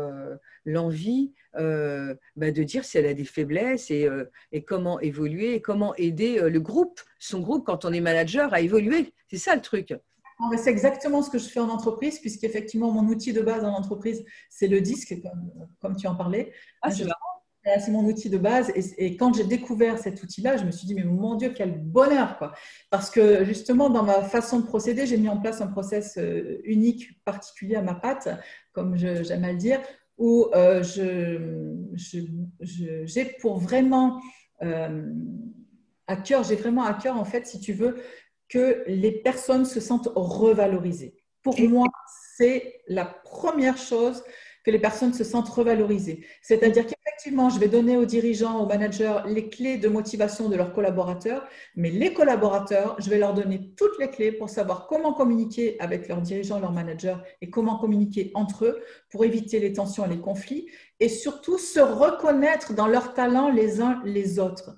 l'envie de dire si elle a des faiblesses et comment évoluer et comment aider le groupe, son groupe quand on est manager à évoluer. C'est ça le truc. C'est exactement ce que je fais en entreprise, puisqu'effectivement, mon outil de base en entreprise, c'est le disque, comme tu en parlais. Ah, c'est mon outil de base. Et quand j'ai découvert cet outil-là, je me suis dit, mais mon Dieu, quel bonheur, quoi. Parce que justement, dans ma façon de procéder, j'ai mis en place un process unique, particulier à ma patte, comme j'aime à le dire, où j'ai pour vraiment à cœur, en fait, si tu veux, que les personnes se sentent revalorisées. Pour moi, c'est la première chose, que les personnes se sentent revalorisées. C'est-à-dire qu'effectivement, je vais donner aux dirigeants, aux managers les clés de motivation de leurs collaborateurs, mais les collaborateurs, je vais leur donner toutes les clés pour savoir comment communiquer avec leurs dirigeants, leurs managers et comment communiquer entre eux pour éviter les tensions et les conflits et surtout se reconnaître dans leurs talents les uns les autres.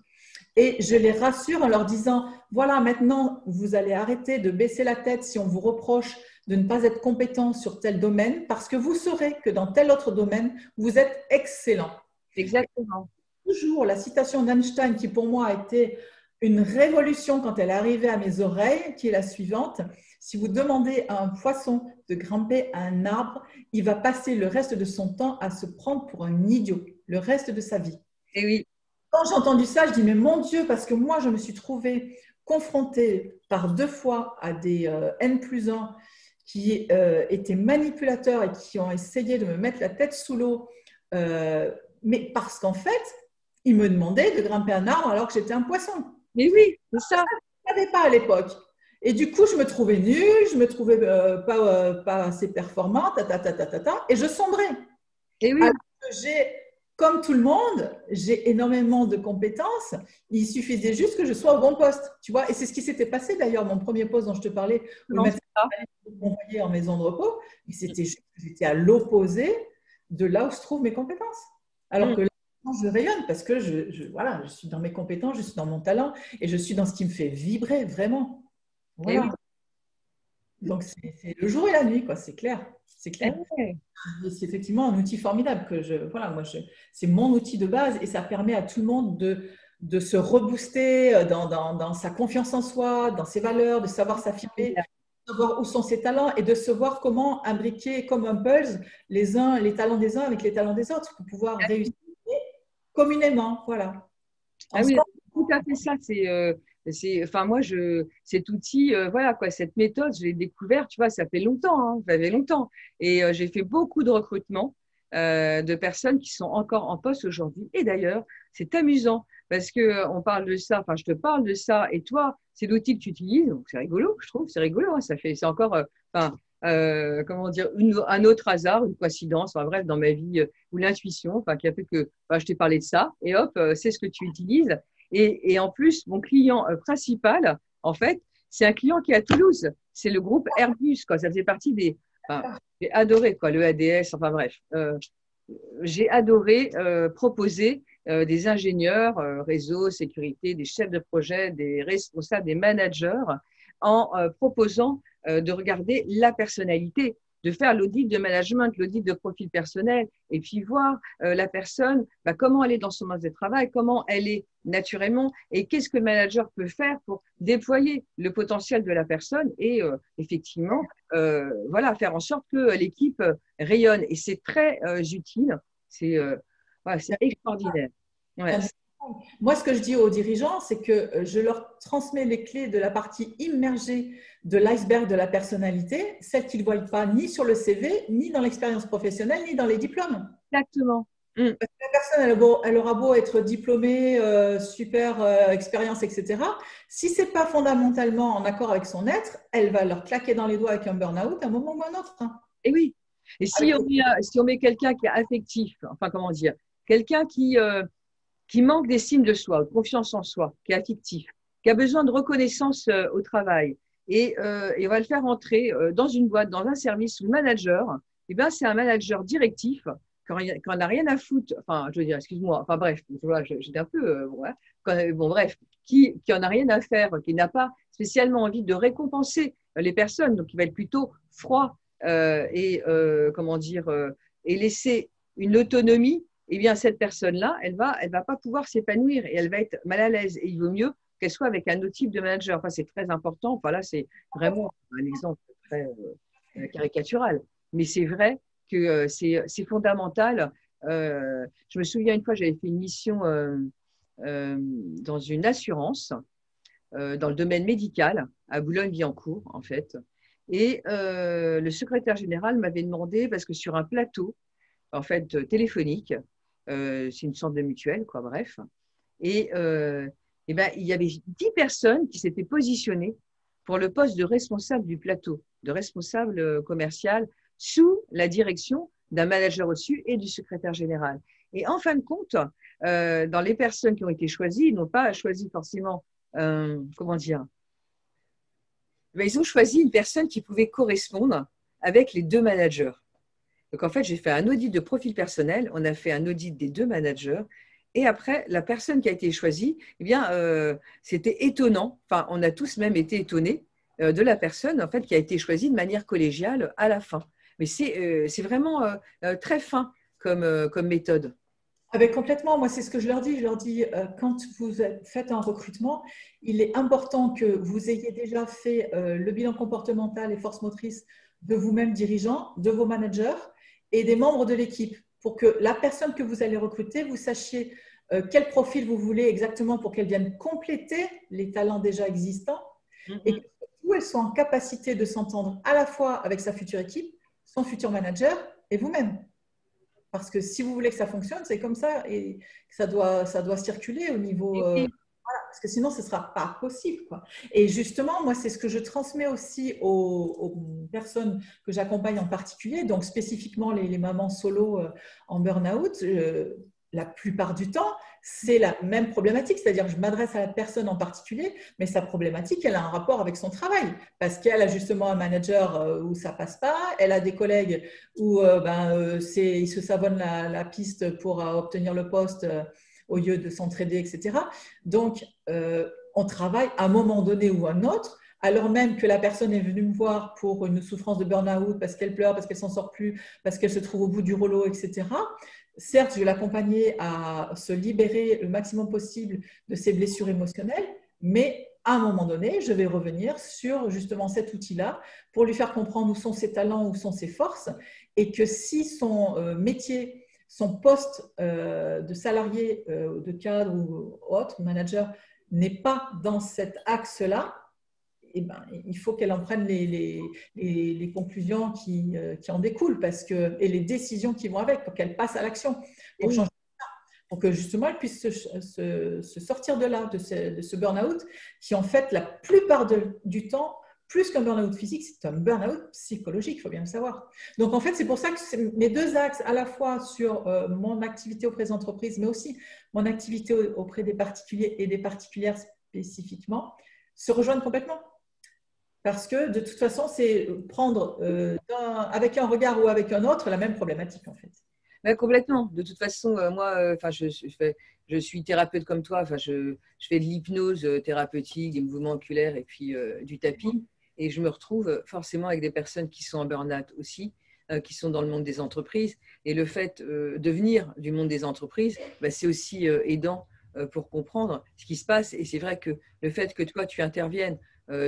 Et je les rassure en leur disant, voilà, maintenant, vous allez arrêter de baisser la tête si on vous reproche de ne pas être compétent sur tel domaine, parce que vous saurez que dans tel autre domaine, vous êtes excellent. Exactement. Toujours la citation d'Einstein qui, pour moi, a été une révolution quand elle est arrivée à mes oreilles, qui est la suivante. Si vous demandez à un poisson de grimper à un arbre, il va passer le reste de son temps à se prendre pour un idiot, le reste de sa vie. Et oui. Quand j'ai entendu ça, je dis, mais mon Dieu, parce que moi, je me suis trouvée confrontée par 2 fois à des N+1 qui étaient manipulateurs et qui ont essayé de me mettre la tête sous l'eau, mais parce qu'en fait, ils me demandaient de grimper un arbre alors que j'étais un poisson. Mais oui, c'est ça. Je ne savais pas à l'époque. Et du coup, je me trouvais nulle, je me trouvais pas assez performante, et je sombrais. Et oui. Alors que comme tout le monde, j'ai énormément de compétences. Il suffisait juste que je sois au bon poste, tu vois. Et c'est ce qui s'était passé d'ailleurs, mon premier poste dont je te parlais, où le médecin m'envoyait en maison de repos. Et c'était juste que j'étais à l'opposé de là où se trouvent mes compétences. Alors que là, je rayonne parce que voilà, je suis dans mes compétences, je suis dans mon talent et je suis dans ce qui me fait vibrer vraiment. Voilà. Oui. Donc, c'est le jour et la nuit, quoi, c'est clair. C'est clair. C'est effectivement un outil formidable que c'est mon outil de base et ça permet à tout le monde de se rebooster dans sa confiance en soi, dans ses valeurs, de savoir s'affirmer, de savoir où sont ses talents et de se voir comment imbriquer comme un puzzle les talents des uns avec les talents des autres pour pouvoir réussir communément. Voilà. Ah oui, tout à fait ça. Enfin, moi, cet outil, voilà quoi, cette méthode, je l'ai découverte, tu vois, ça fait longtemps, hein, ça fait longtemps. Et j'ai fait beaucoup de recrutements de personnes qui sont encore en poste aujourd'hui. Et d'ailleurs, c'est amusant parce que on parle de ça, enfin, je te parle de ça, et toi, c'est l'outil que tu utilises, donc c'est rigolo, je trouve, c'est rigolo, hein, c'est encore, enfin, comment dire, un autre hasard, une coïncidence, enfin bref, dans ma vie, ou l'intuition, enfin, qui a fait que je t'ai parlé de ça, et hop, c'est ce que tu utilises. Et en plus, mon client principal, en fait, c'est un client qui est à Toulouse. C'est le groupe Airbus, quoi. Ça faisait partie des. Enfin, j'ai adoré, quoi, le ADS, enfin bref. J'ai adoré proposer des ingénieurs, réseau, sécurité, des chefs de projet, des responsables, des managers, en proposant de regarder la personnalité, de faire l'audit de management, l'audit de profil personnel, et puis voir la personne, comment elle est dans son mode de travail, comment elle est naturellement, et qu'est-ce que le manager peut faire pour déployer le potentiel de la personne et effectivement, voilà, faire en sorte que l'équipe rayonne. Et c'est très utile, c'est voilà, c'est extraordinaire. Ouais. Moi, ce que je dis aux dirigeants, c'est que je leur transmets les clés de la partie immergée de l'iceberg de la personnalité, celle qu'ils ne voient pas ni sur le CV, ni dans l'expérience professionnelle, ni dans les diplômes. Exactement. Parce que la personne, elle aura beau être diplômée, super expérience, etc. Si ce n'est pas fondamentalement en accord avec son être, elle va leur claquer dans les doigts avec un burn-out à un moment ou à un autre. Et oui. Et si on met quelqu'un qui est affectif, enfin, comment dire, quelqu'un qui manque d'estime de soi, de confiance en soi, qui est affectif, qui a besoin de reconnaissance au travail, et on va le faire entrer dans une boîte, dans un service où le manager, eh ben, c'est un manager directif, quand on n'a rien à foutre, enfin, je veux dire, excuse-moi, enfin bref, j'étais un peu, bon, bref, qui en a rien à faire, qui n'a pas spécialement envie de récompenser les personnes, donc il va être plutôt froid comment dire, et laisser une autonomie, eh bien, cette personne-là, elle va pas pouvoir s'épanouir et elle va être mal à l'aise. Et il vaut mieux qu'elle soit avec un autre type de manager. Enfin, c'est très important. Enfin, là, c'est vraiment un exemple très caricatural. Mais c'est vrai que c'est fondamental. Je me souviens une fois, j'avais fait une mission dans une assurance, dans le domaine médical, à Boulogne-Billancourt, en fait. Et le secrétaire général m'avait demandé, parce que sur un plateau, en fait, téléphonique, c'est une sorte de mutuelle, quoi, bref. Et ben, il y avait 10 personnes qui s'étaient positionnées pour le poste de responsable du plateau, de responsable commercial, sous la direction d'un manager au-dessus et du secrétaire général. Et en fin de compte, dans les personnes qui ont été choisies, ils n'ont pas choisi forcément, comment dire, ben, ils ont choisi une personne qui pouvait correspondre avec les deux managers. Donc, en fait, j'ai fait un audit de profil personnel, on a fait un audit des deux managers, et après, la personne qui a été choisie, eh bien, c'était étonnant, enfin, on a tous même été étonnés de la personne, en fait, qui a été choisie de manière collégiale à la fin. Mais c'est vraiment très fin comme méthode. Avec complètement, moi c'est ce que je leur dis. Je leur dis, quand vous faites un recrutement, il est important que vous ayez déjà fait le bilan comportemental et force motrice de vous-même dirigeant, de vos managers et des membres de l'équipe pour que la personne que vous allez recruter, vous sachiez quel profil vous voulez exactement pour qu'elle vienne compléter les talents déjà existants et que surtout, elle soit en capacité de s'entendre à la fois avec sa future équipe, son futur manager et vous-même. Parce que si vous voulez que ça fonctionne, c'est comme ça et ça doit circuler au niveau… voilà, parce que sinon, ce ne sera pas possible, quoi. Et justement, moi, c'est ce que je transmets aussi aux personnes que j'accompagne en particulier, donc spécifiquement les mamans solo en burn-out. La plupart du temps, c'est la même problématique, c'est-à-dire que je m'adresse à la personne en particulier, mais sa problématique, elle a un rapport avec son travail, parce qu'elle a justement un manager où ça passe pas, elle a des collègues où ils se savonnent la piste pour obtenir le poste au lieu de s'entraider, etc. Donc, on travaille à un moment donné ou à un autre, alors même que la personne est venue me voir pour une souffrance de burn-out, parce qu'elle pleure, parce qu'elle s'en sort plus, parce qu'elle se trouve au bout du rouleau, etc. Certes, je vais l'accompagner à se libérer le maximum possible de ses blessures émotionnelles, mais à un moment donné, je vais revenir sur justement cet outil-là pour lui faire comprendre où sont ses talents, où sont ses forces, et que si son métier, son poste de salarié, de cadre ou autre, manager, n'est pas dans cet axe-là, eh ben, il faut qu'elle en prenne les conclusions qui en découlent et les décisions qui vont avec pour qu'elle passe à l'action, pour changer ça, pour que justement elle puisse se sortir de là, de ce burn-out qui en fait la plupart du temps plus qu'un burn-out physique, c'est un burn-out psychologique, il faut bien le savoir. Donc, en fait, c'est pour ça que mes deux axes, à la fois sur mon activité auprès des entreprises, mais aussi mon activité auprès des particuliers et des particulières spécifiquement, se rejoignent complètement. Parce que, de toute façon, c'est prendre avec un regard ou avec un autre la même problématique, en fait. Ouais, complètement. De toute façon, moi, je suis thérapeute comme toi. Enfin, je fais de l'hypnose thérapeutique, des mouvements oculaires et puis du tapis. Et je me retrouve forcément avec des personnes qui sont en burn-out aussi, qui sont dans le monde des entreprises. Et le fait de venir du monde des entreprises, bah, c'est aussi aidant pour comprendre ce qui se passe. Et c'est vrai que le fait que toi, tu interviennes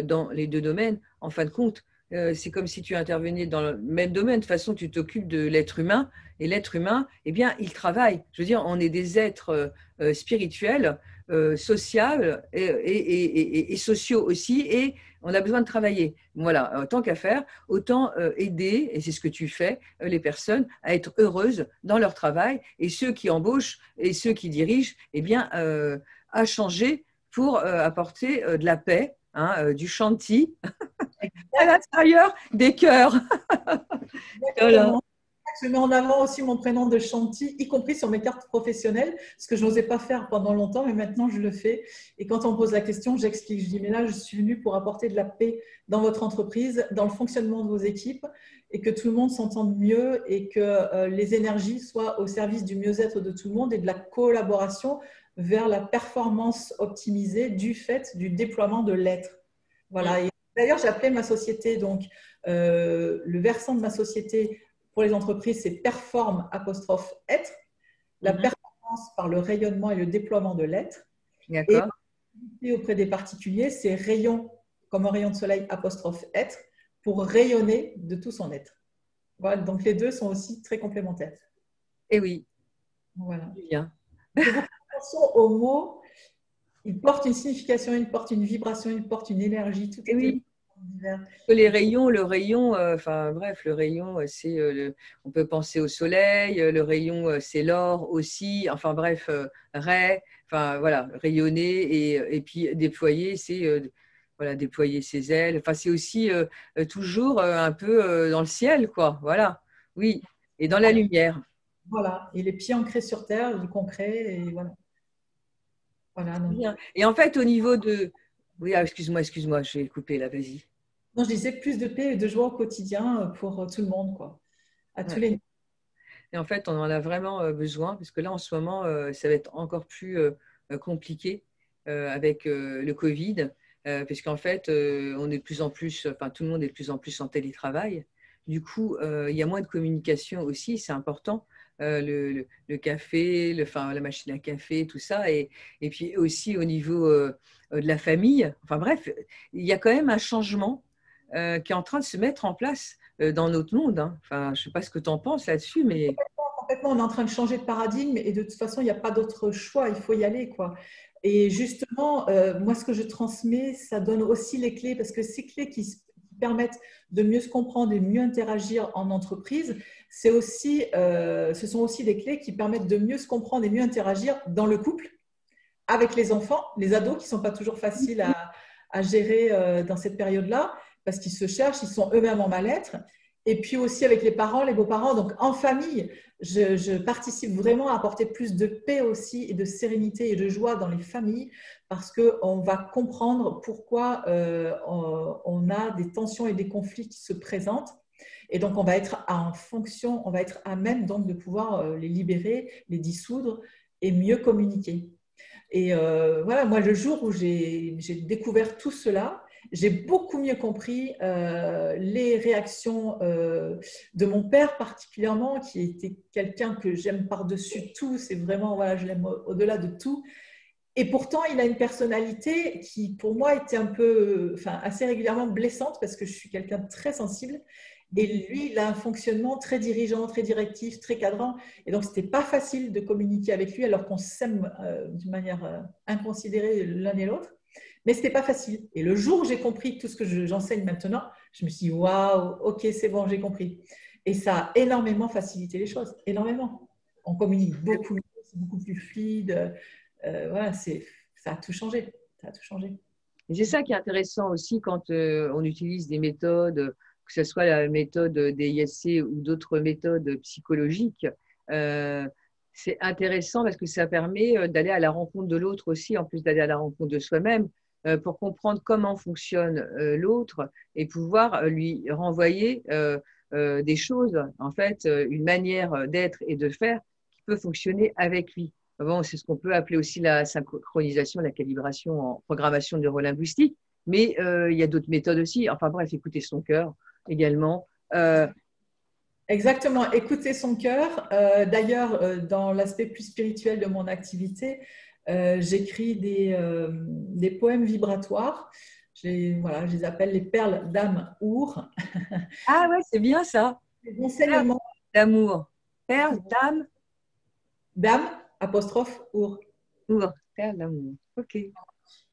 dans les deux domaines, en fin de compte, c'est comme si tu intervenais dans le même domaine. De toute façon, tu t'occupes de l'être humain. Et l'être humain, eh bien, il travaille. Je veux dire, on est des êtres spirituels, sociaux et sociaux aussi. Et on a besoin de travailler. Voilà, tant qu'à faire, autant aider, et c'est ce que tu fais, les personnes à être heureuses dans leur travail. Et ceux qui embauchent et ceux qui dirigent, eh bien, à changer pour apporter de la paix, hein, du chanti à l'intérieur des cœurs. Voilà. Je mets en avant aussi mon prénom de Chanty, y compris sur mes cartes professionnelles, ce que je n'osais pas faire pendant longtemps, mais maintenant je le fais. Et quand on me pose la question, j'explique. Je dis, mais là, je suis venue pour apporter de la paix dans votre entreprise, dans le fonctionnement de vos équipes, et que tout le monde s'entende mieux et que les énergies soient au service du mieux-être de tout le monde et de la collaboration vers la performance optimisée du fait du déploiement de l'être. Voilà. Et d'ailleurs, j'ai appelé ma société, donc le versant de ma société pour les entreprises, c'est perform apostrophe être, la performance par le rayonnement et le déploiement de l'être. Et auprès des particuliers, c'est rayon comme un rayon de soleil apostrophe être pour rayonner de tout son être. Voilà, donc les deux sont aussi très complémentaires. Et oui. Voilà. Bien. Attention aux mots, ils portent une signification, ils portent une vibration, ils portent une énergie. Tout est oui. Les rayons, le rayon, enfin bref, le rayon, c'est, on peut penser au soleil, le rayon, c'est l'or aussi, enfin bref, ray, enfin voilà, rayonner et puis déployer, c'est voilà, déployer ses ailes, enfin c'est aussi toujours un peu dans le ciel, quoi, voilà, oui, et dans la lumière. Voilà, et les pieds ancrés sur terre, du concret, et voilà. Voilà, donc. Et en fait, au niveau de... Oui, excuse-moi, j'ai coupé là, vas-y. Non, je disais plus de paix et de joie au quotidien pour tout le monde, quoi. À tous les niveaux. Et en fait, on en a vraiment besoin, parce que là, en ce moment, ça va être encore plus compliqué avec le Covid, parce qu'en fait, on est de plus en plus, enfin, tout le monde est de plus en plus en télétravail. Du coup, il y a moins de communication aussi, c'est important. Le café, enfin, la machine à café, tout ça, et puis aussi au niveau de la famille. Enfin bref, il y a quand même un changement qui est en train de se mettre en place dans notre monde. Hein. Enfin, je ne sais pas ce que tu en penses là-dessus, mais… Complètement, on est en train de changer de paradigme et de toute façon, il n'y a pas d'autre choix, il faut y aller, quoi. Et justement, moi, ce que je transmets, ça donne aussi les clés, parce que ces clés qui permettent de mieux se comprendre et mieux interagir en entreprise, ce sont aussi des clés qui permettent de mieux se comprendre et mieux interagir dans le couple, avec les enfants, les ados qui ne sont pas toujours faciles à gérer dans cette période-là, parce qu'ils se cherchent, ils sont eux-mêmes en mal-être. Et puis aussi avec les parents, les beaux-parents. Donc en famille, je participe vraiment à apporter plus de paix aussi et de sérénité et de joie dans les familles parce qu'on va comprendre pourquoi on a des tensions et des conflits qui se présentent. Et donc on va être en fonction, on va être à même donc de pouvoir les libérer, les dissoudre et mieux communiquer. Et voilà, moi le jour où j'ai découvert tout cela, j'ai beaucoup mieux compris les réactions de mon père particulièrement, qui était quelqu'un que j'aime par-dessus tout. C'est vraiment, voilà, je l'aime au-delà de tout. Et pourtant, il a une personnalité qui, pour moi, était un peu, enfin, assez régulièrement blessante parce que je suis quelqu'un de très sensible. Et lui, il a un fonctionnement très dirigeant, très directif, très cadrant. Et donc, ce n'était pas facile de communiquer avec lui alors qu'on s'aime d'une manière inconsidérée l'un et l'autre. Mais ce n'était pas facile. Et le jour où j'ai compris tout ce que j'enseigne maintenant, je me suis dit, waouh, ok, c'est bon, j'ai compris. Et ça a énormément facilité les choses, énormément. On communique beaucoup mieux, c'est beaucoup plus fluide. Voilà, ça a tout changé. Ça a tout changé. Et c'est ça qui est intéressant aussi quand on utilise des méthodes, que ce soit la méthode des ISC ou d'autres méthodes psychologiques. Euh, c'est intéressant parce que ça permet d'aller à la rencontre de l'autre aussi, en plus d'aller à la rencontre de soi-même, pour comprendre comment fonctionne l'autre et pouvoir lui renvoyer des choses, en fait, une manière d'être et de faire qui peut fonctionner avec lui. Bon, c'est ce qu'on peut appeler aussi la synchronisation, la calibration en programmation neurolinguistique, mais il y a d'autres méthodes aussi. Enfin bref, écouter son cœur également. Exactement, écouter son cœur. D'ailleurs, dans l'aspect plus spirituel de mon activité, j'écris des poèmes vibratoires. Voilà, je les appelle les perles d'âme our. Ah ouais, c'est bien ça. Des Perle enseignements d'amour. Perle d'âme. d'âme, apostrophe our. Perle d'amour. Ok.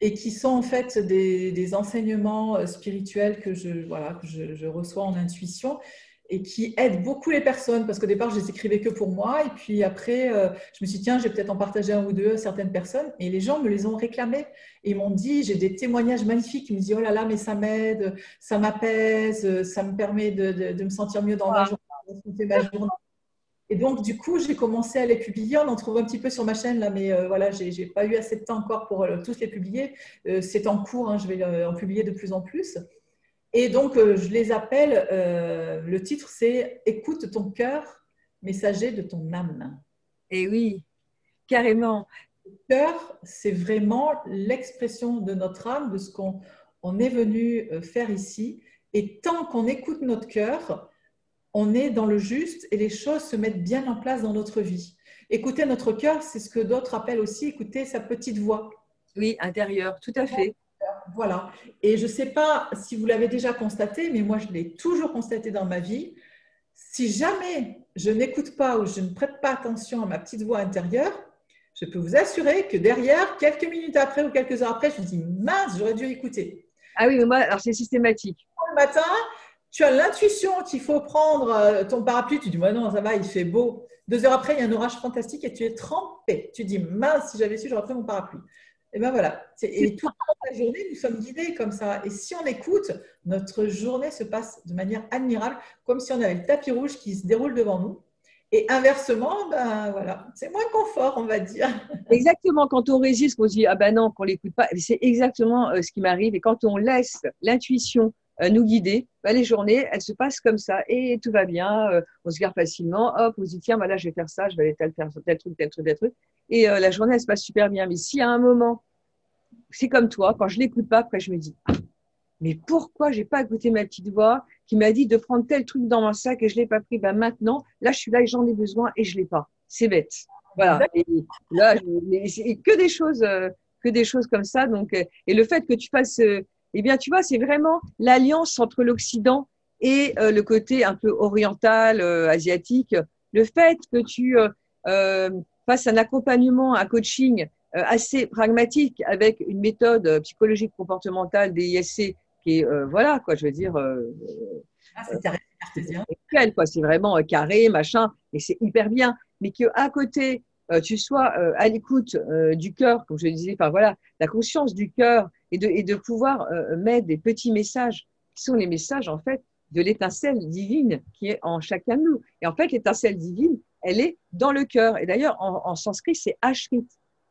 Et qui sont en fait des enseignements spirituels voilà, je reçois en intuition et qui aident beaucoup les personnes parce qu'au départ, je les écrivais que pour moi et puis après, je me suis dit, tiens, je vais peut-être en partager un ou deux à certaines personnes et les gens me les ont réclamés et ils m'ont dit, j'ai des témoignages magnifiques, ils me disent, oh là là, mais ça m'aide, ça m'apaise, ça me permet de me sentir mieux dans ma journée, Et donc, du coup, j'ai commencé à les publier. On en trouve un petit peu sur ma chaîne, là, mais voilà, j'ai pas eu assez de temps encore pour tous les publier. C'est en cours, hein, je vais en publier de plus en plus. Et donc, je les appelle, le titre, c'est « Écoute ton cœur, messager de ton âme ». Et oui, carrément. Le cœur, c'est vraiment l'expression de notre âme, de ce qu'on est venu faire ici. Et tant qu'on écoute notre cœur, on est dans le juste et les choses se mettent bien en place dans notre vie. Écouter notre cœur, c'est ce que d'autres appellent aussi écouter sa petite voix. Oui, intérieur, tout à fait. Voilà. Et je ne sais pas si vous l'avez déjà constaté, mais moi, je l'ai toujours constaté dans ma vie. Si jamais je n'écoute pas ou je ne prête pas attention à ma petite voix intérieure, je peux vous assurer que derrière, quelques minutes après ou quelques heures après, je me dis, mince, j'aurais dû écouter. Ah oui, mais moi, alors c'est systématique. Le matin, tu as l'intuition qu'il faut prendre ton parapluie. Tu dis, ouais, non, ça va, il fait beau. 2 heures après, il y a un orage fantastique et tu es trempé. Tu dis, mince, si j'avais su, j'aurais pris mon parapluie. Et bien voilà. Et toute la journée, nous sommes guidés comme ça. Et si on écoute, notre journée se passe de manière admirable, comme si on avait le tapis rouge qui se déroule devant nous. Et inversement, ben voilà, c'est moins confort, on va dire. Exactement, quand on résiste, qu'on se dit, ah ben non, qu'on ne l'écoute pas, c'est exactement ce qui m'arrive. Et quand on laisse l'intuition nous guider, ben, les journées, elles se passent comme ça et tout va bien, on se garde facilement, hop, on se dit, tiens, ben là, je vais faire ça, je vais aller faire tel truc, tel truc, tel truc. Et la journée, elle se passe super bien. Mais si à un moment, c'est comme toi, quand je ne l'écoute pas, après, je me dis, ah, mais pourquoi je n'ai pas écouté ma petite voix qui m'a dit de prendre tel truc dans mon sac et je ne l'ai pas pris? Ben maintenant, là, je suis là et j'en ai besoin et je ne l'ai pas. C'est bête. Voilà. Et là, c'est que des choses comme ça. Donc, et le fait que tu fasses, eh bien, tu vois, c'est vraiment l'alliance entre l'Occident et le côté un peu oriental, asiatique. Le fait que tu fasses un accompagnement, un coaching assez pragmatique avec une méthode psychologique comportementale des ISC qui est, voilà, quoi, je veux dire, c'est vraiment carré, machin, et c'est hyper bien. Mais qu'à côté, tu sois à l'écoute du cœur, comme je le disais, enfin voilà, la conscience du cœur et de pouvoir mettre des petits messages qui sont les messages en fait de l'étincelle divine qui est en chacun de nous. Et en fait, l'étincelle divine, elle est dans le cœur. Et d'ailleurs, en sanskrit, c'est ashrit.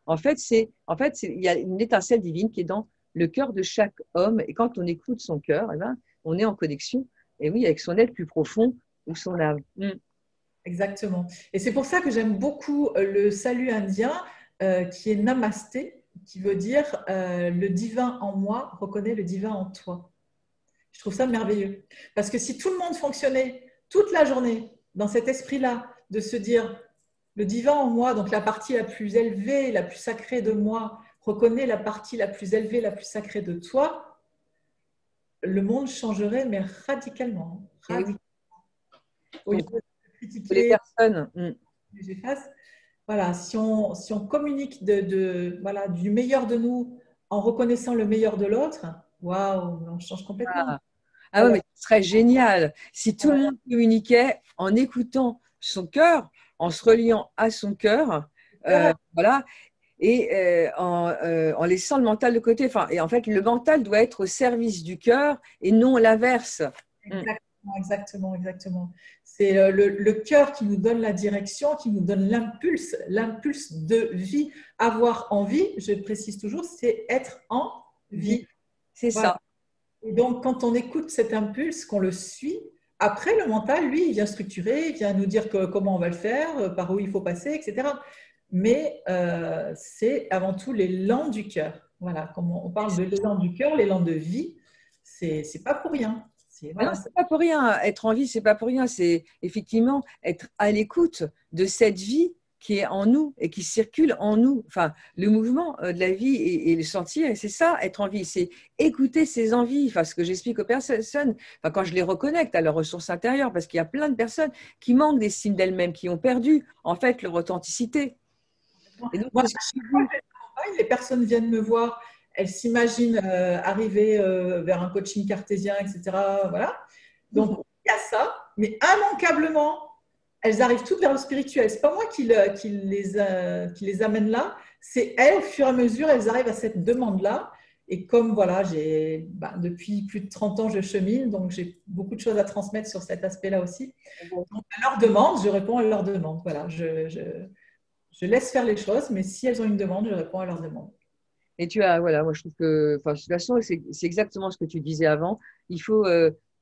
En fait, il y a une étincelle divine qui est dans le cœur de chaque homme. Et quand on écoute son cœur, eh ben, on est en connexion, et oui, avec son être plus profond ou son âme. Exactement. Et c'est pour ça que j'aime beaucoup le salut indien qui est Namasté, qui veut dire le divin en moi reconnaît le divin en toi. Je trouve ça merveilleux. Parce que si tout le monde fonctionnait toute la journée dans cet esprit-là, de se dire le divin en moi, donc la partie la plus élevée, la plus sacrée de moi, reconnaît la partie la plus élevée, la plus sacrée de toi, le monde changerait, mais radicalement. Radicalement. Oui. Les personnes. Voilà, si on communique voilà, du meilleur de nous en reconnaissant le meilleur de l'autre, waouh, on change complètement. Ah ouais, mais ce serait génial si tout le monde communiquait en écoutant son cœur, en se reliant à son cœur, voilà. et en laissant le mental de côté. Enfin, et en fait, le mental doit être au service du cœur et non l'inverse. Exactement, exactement, exactement. C'est le cœur qui nous donne la direction, qui nous donne l'impulse de vie. Avoir envie, je précise toujours, c'est être en vie. C'est Voilà. ça. Et donc, quand on écoute cet impulse, qu'on le suit, après, le mental, lui, il vient structurer, il vient nous dire comment on va le faire, par où il faut passer, etc. Mais c'est avant tout l'élan du cœur. Voilà, comme on parle de l'élan du cœur, l'élan de vie, c'est pas pour rien. Non, c'est pas pour rien. Être en vie, c'est pas pour rien. C'est effectivement être à l'écoute de cette vie qui est en nous et qui circule en nous. Enfin, le mouvement de la vie et le sentir, et c'est ça, être en vie. C'est écouter ses envies. Enfin, ce que j'explique aux personnes, enfin, quand je les reconnecte à leurs ressources intérieures, parce qu'il y a plein de personnes qui manquent d'estime d'elles-mêmes, qui ont perdu, en fait, leur authenticité. Et donc, moi, les personnes viennent me voir, elles s'imaginent arriver vers un coaching cartésien, etc. Voilà. Donc, il y a ça, mais immanquablement, elles arrivent toutes vers le spirituel. Ce n'est pas moi qui les amène là, c'est elles, au fur et à mesure, elles arrivent à cette demande-là. Et comme voilà, depuis plus de 30 ans, je chemine, donc j'ai beaucoup de choses à transmettre sur cet aspect-là aussi. Donc, à leur demande, je réponds à leur demande. Voilà, je laisse faire les choses, mais si elles ont une demande, je réponds à leur demande. Et voilà, moi je trouve que, enfin, de toute façon, c'est exactement ce que tu disais avant. Il faut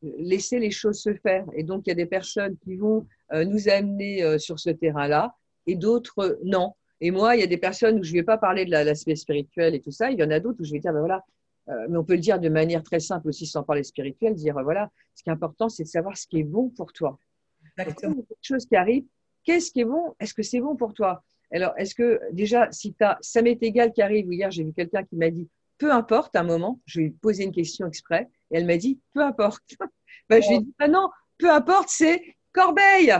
laisser les choses se faire. Et donc, il y a des personnes qui vont nous amener sur ce terrain-là et d'autres non. Et moi, il y a des personnes où je ne vais pas parler de l'aspect spirituel et tout ça. Il y en a d'autres où je vais dire, ben voilà, mais on peut le dire de manière très simple aussi sans parler spirituel, dire, voilà, ce qui est important, c'est de savoir ce qui est bon pour toi. Exactement. Donc, quelque chose qui arrive, qu'est-ce qui est bon? Est-ce que c'est bon pour toi? Alors, est-ce que déjà, si tu as ça m'est égal qui arrive, ou hier j'ai vu quelqu'un qui m'a dit peu importe, à un moment, je lui ai posé une question exprès, et elle m'a dit peu importe. Ben, je lui ai dit ah non, peu importe, c'est corbeille,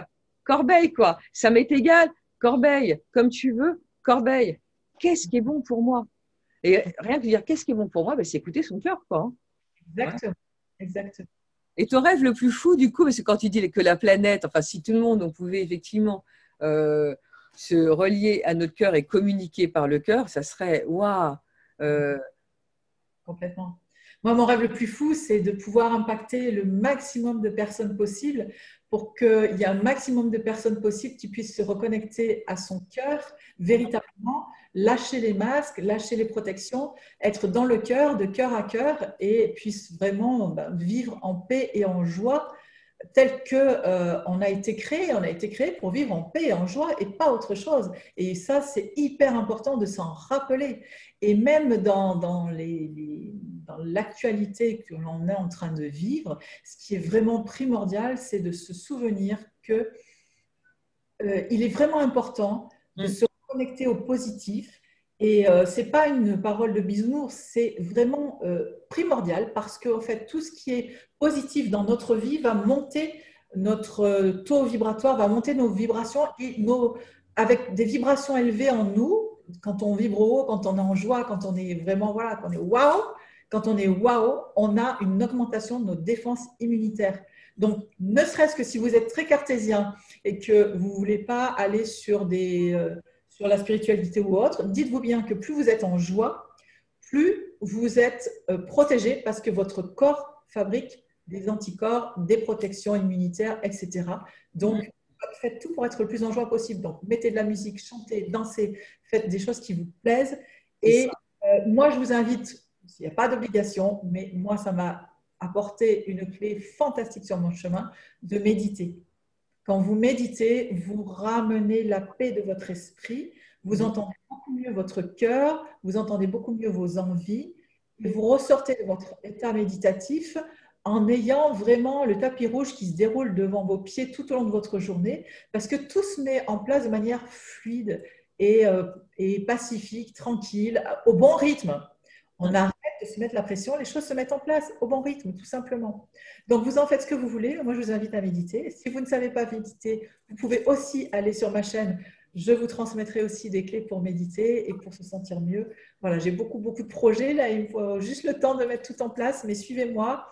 corbeille quoi. Ça m'est égal, corbeille, comme tu veux, corbeille. Qu'est-ce qui est bon pour moi? Et rien que dire qu'est-ce qui est bon pour moi, ben, c'est écouter son cœur quoi. Hein. Exactement, exactement. Et ton rêve le plus fou, du coup, c'est quand tu dis que la planète, enfin, si tout le monde, on pouvait effectivement se relier à notre cœur et communiquer par le cœur, ça serait waouh! Complètement. Moi, mon rêve le plus fou, c'est de pouvoir impacter le maximum de personnes possible pour qu'il y ait un maximum de personnes possibles qui puissent se reconnecter à son cœur véritablement, lâcher les masques, lâcher les protections, être dans le cœur, de cœur à cœur et puissent vraiment vivre en paix et en joie tel que on a été créé pour vivre en paix et en joie et pas autre chose. Et ça, c'est hyper important de s'en rappeler. Et même dans l'actualité que l'on est en train de vivre, ce qui est vraiment primordial, c'est de se souvenir que il est vraiment important de se reconnecter au positif. Et ce n'est pas une parole de bisounours, c'est vraiment primordial parce que en fait, tout ce qui est positif dans notre vie va monter notre taux vibratoire, va monter nos vibrations et avec des vibrations élevées en nous, quand on vibre haut, quand on est en joie, quand on est vraiment, voilà, quand on est waouh, on a une augmentation de nos défenses immunitaires. Donc, ne serait-ce que si vous êtes très cartésien et que vous ne voulez pas aller sur la spiritualité ou autre, dites-vous bien que plus vous êtes en joie, plus vous êtes protégé parce que votre corps fabrique des anticorps, des protections immunitaires, etc. Donc, faites tout pour être le plus en joie possible. Donc, mettez de la musique, chantez, dansez, faites des choses qui vous plaisent. Et moi, je vous invite, il n'y a pas d'obligation, mais moi, ça m'a apporté une clé fantastique sur mon chemin, de méditer. Quand vous méditez, vous ramenez la paix de votre esprit, vous entendez beaucoup mieux votre cœur, vous entendez beaucoup mieux vos envies, et vous ressortez de votre état méditatif en ayant vraiment le tapis rouge qui se déroule devant vos pieds tout au long de votre journée, parce que tout se met en place de manière fluide et pacifique, tranquille, au bon rythme. On arrête de se mettre la pression, les choses se mettent en place au bon rythme, tout simplement. Donc, vous en faites ce que vous voulez. Moi, je vous invite à méditer. Si vous ne savez pas méditer, vous pouvez aussi aller sur ma chaîne. Je vous transmettrai aussi des clés pour méditer et pour se sentir mieux. Voilà, j'ai beaucoup de projets. Là, il me faut juste le temps de mettre tout en place, mais suivez-moi.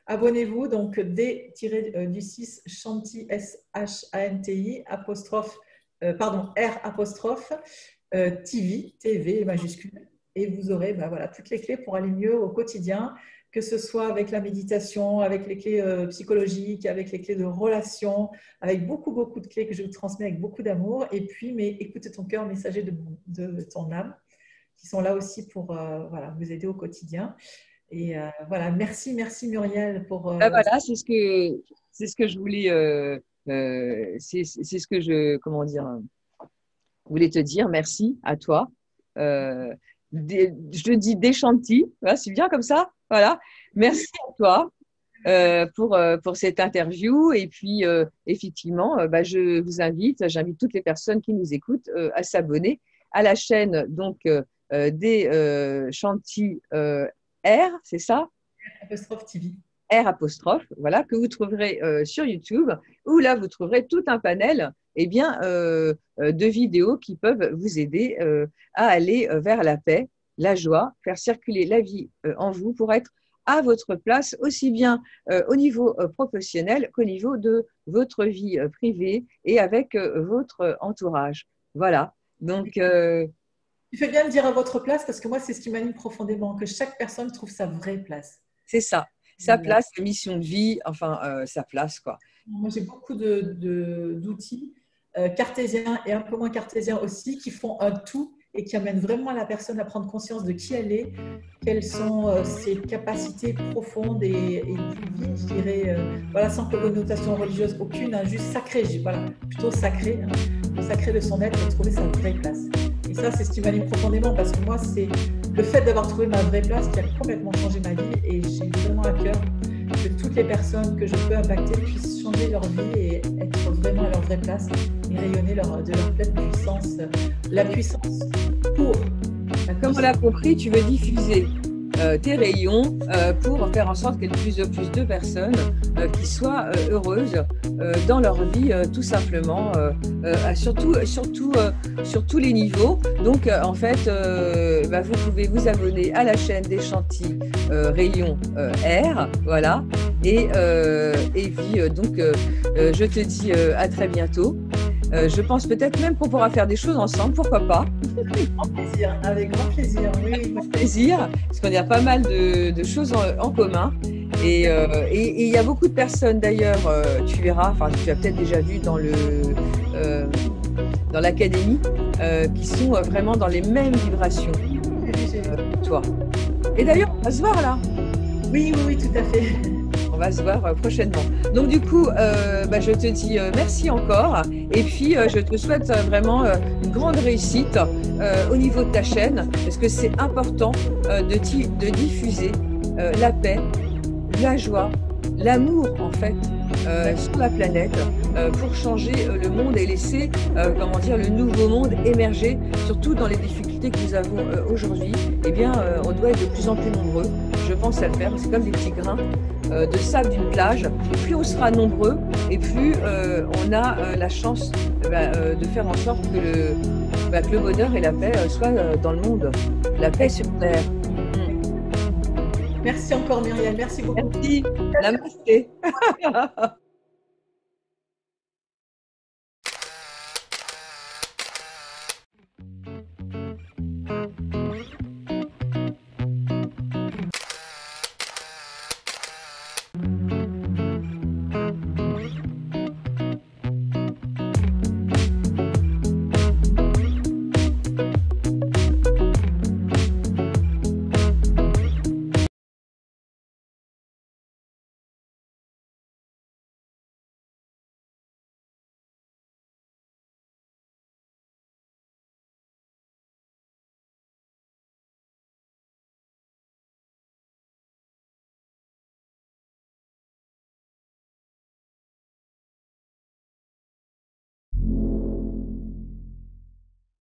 Abonnez-vous. Donc, D-du-6 Shanti, S-H-A-N-T-I, apostrophe, R apostrophe. TV, TV majuscule, et vous aurez voilà, toutes les clés pour aller mieux au quotidien, que ce soit avec la méditation, avec les clés psychologiques, avec les clés de relation, avec beaucoup, beaucoup de clés que je vous transmets avec beaucoup d'amour. Et puis, mais écoutez ton cœur, messager de ton âme, qui sont là aussi pour voilà, vous aider au quotidien. Et voilà, merci Muriel pour… Voilà, c'est ce que je voulais, c'est ce que je, comment dire, voulais te dire. Merci à toi. Je dis Deschanti, voilà, c'est bien comme ça. Voilà. Merci à toi pour cette interview. Et puis, effectivement, je vous j'invite toutes les personnes qui nous écoutent à s'abonner à la chaîne donc, des Chanty R, c'est ça? Apostrophe TV. R apostrophe, voilà, que vous trouverez sur YouTube, où là, vous trouverez tout un panel de vidéos qui peuvent vous aider à aller vers la paix, la joie, faire circuler la vie en vous pour être à votre place, aussi bien au niveau professionnel qu'au niveau de votre vie privée et avec votre entourage. Voilà, donc… Il faut bien le dire à votre place, parce que moi, c'est ce qui m'anime profondément, que chaque personne trouve sa vraie place. C'est ça. Sa place, sa mission de vie, enfin, sa place, quoi. Moi, j'ai beaucoup d'outils cartésiens et un peu moins cartésiens aussi, qui font un tout et qui amènent vraiment la personne à prendre conscience de qui elle est, quelles sont ses capacités profondes et vives, je dirais, voilà, sans connotation religieuse aucune, hein, juste sacré, voilà, plutôt sacré, hein, le sacré de son être et trouver sa vraie place. Et ça, c'est ce qui m'anime profondément, parce que moi, c'est le fait d'avoir trouvé ma vraie place qui a complètement changé ma vie, et j'ai vraiment à cœur que toutes les personnes que je peux impacter puissent changer leur vie et être vraiment à leur vraie place et rayonner de leur pleine puissance, la puissance pour… Comme on l'a compris, tu veux diffuser tes rayons pour faire en sorte qu'il y ait de plus de personnes qui soient heureuses dans leur vie, tout simplement, sur tous les niveaux. Donc, en fait, vous pouvez vous abonner à la chaîne des Chanty Rayon R, voilà. Et puis, donc, je te dis à très bientôt. Je pense peut-être même qu'on pourra faire des choses ensemble, pourquoi pas? Avec grand plaisir, oui. Avec plaisir, parce qu'on a pas mal de choses en commun. Et il y a beaucoup de personnes d'ailleurs, tu verras, enfin tu as peut-être déjà vu dans l'académie, qui sont vraiment dans les mêmes vibrations que toi. Et d'ailleurs, on va se voir là. Oui, tout à fait. On va se voir prochainement. Donc du coup, je te dis merci encore, et puis je te souhaite vraiment une grande réussite au niveau de ta chaîne, parce que c'est important de diffuser la paix, la joie, l'amour en fait sur la planète pour changer le monde et laisser le nouveau monde émerger, surtout dans les difficultés que nous avons aujourd'hui. On doit être de plus en plus nombreux, je pense, à le faire. C'est comme des petits grains de sable d'une plage, et plus on sera nombreux et plus on a la chance de faire en sorte que le bonheur et la paix soient dans le monde, la paix sur Terre. Merci encore Muriel, merci beaucoup. Merci, namasté.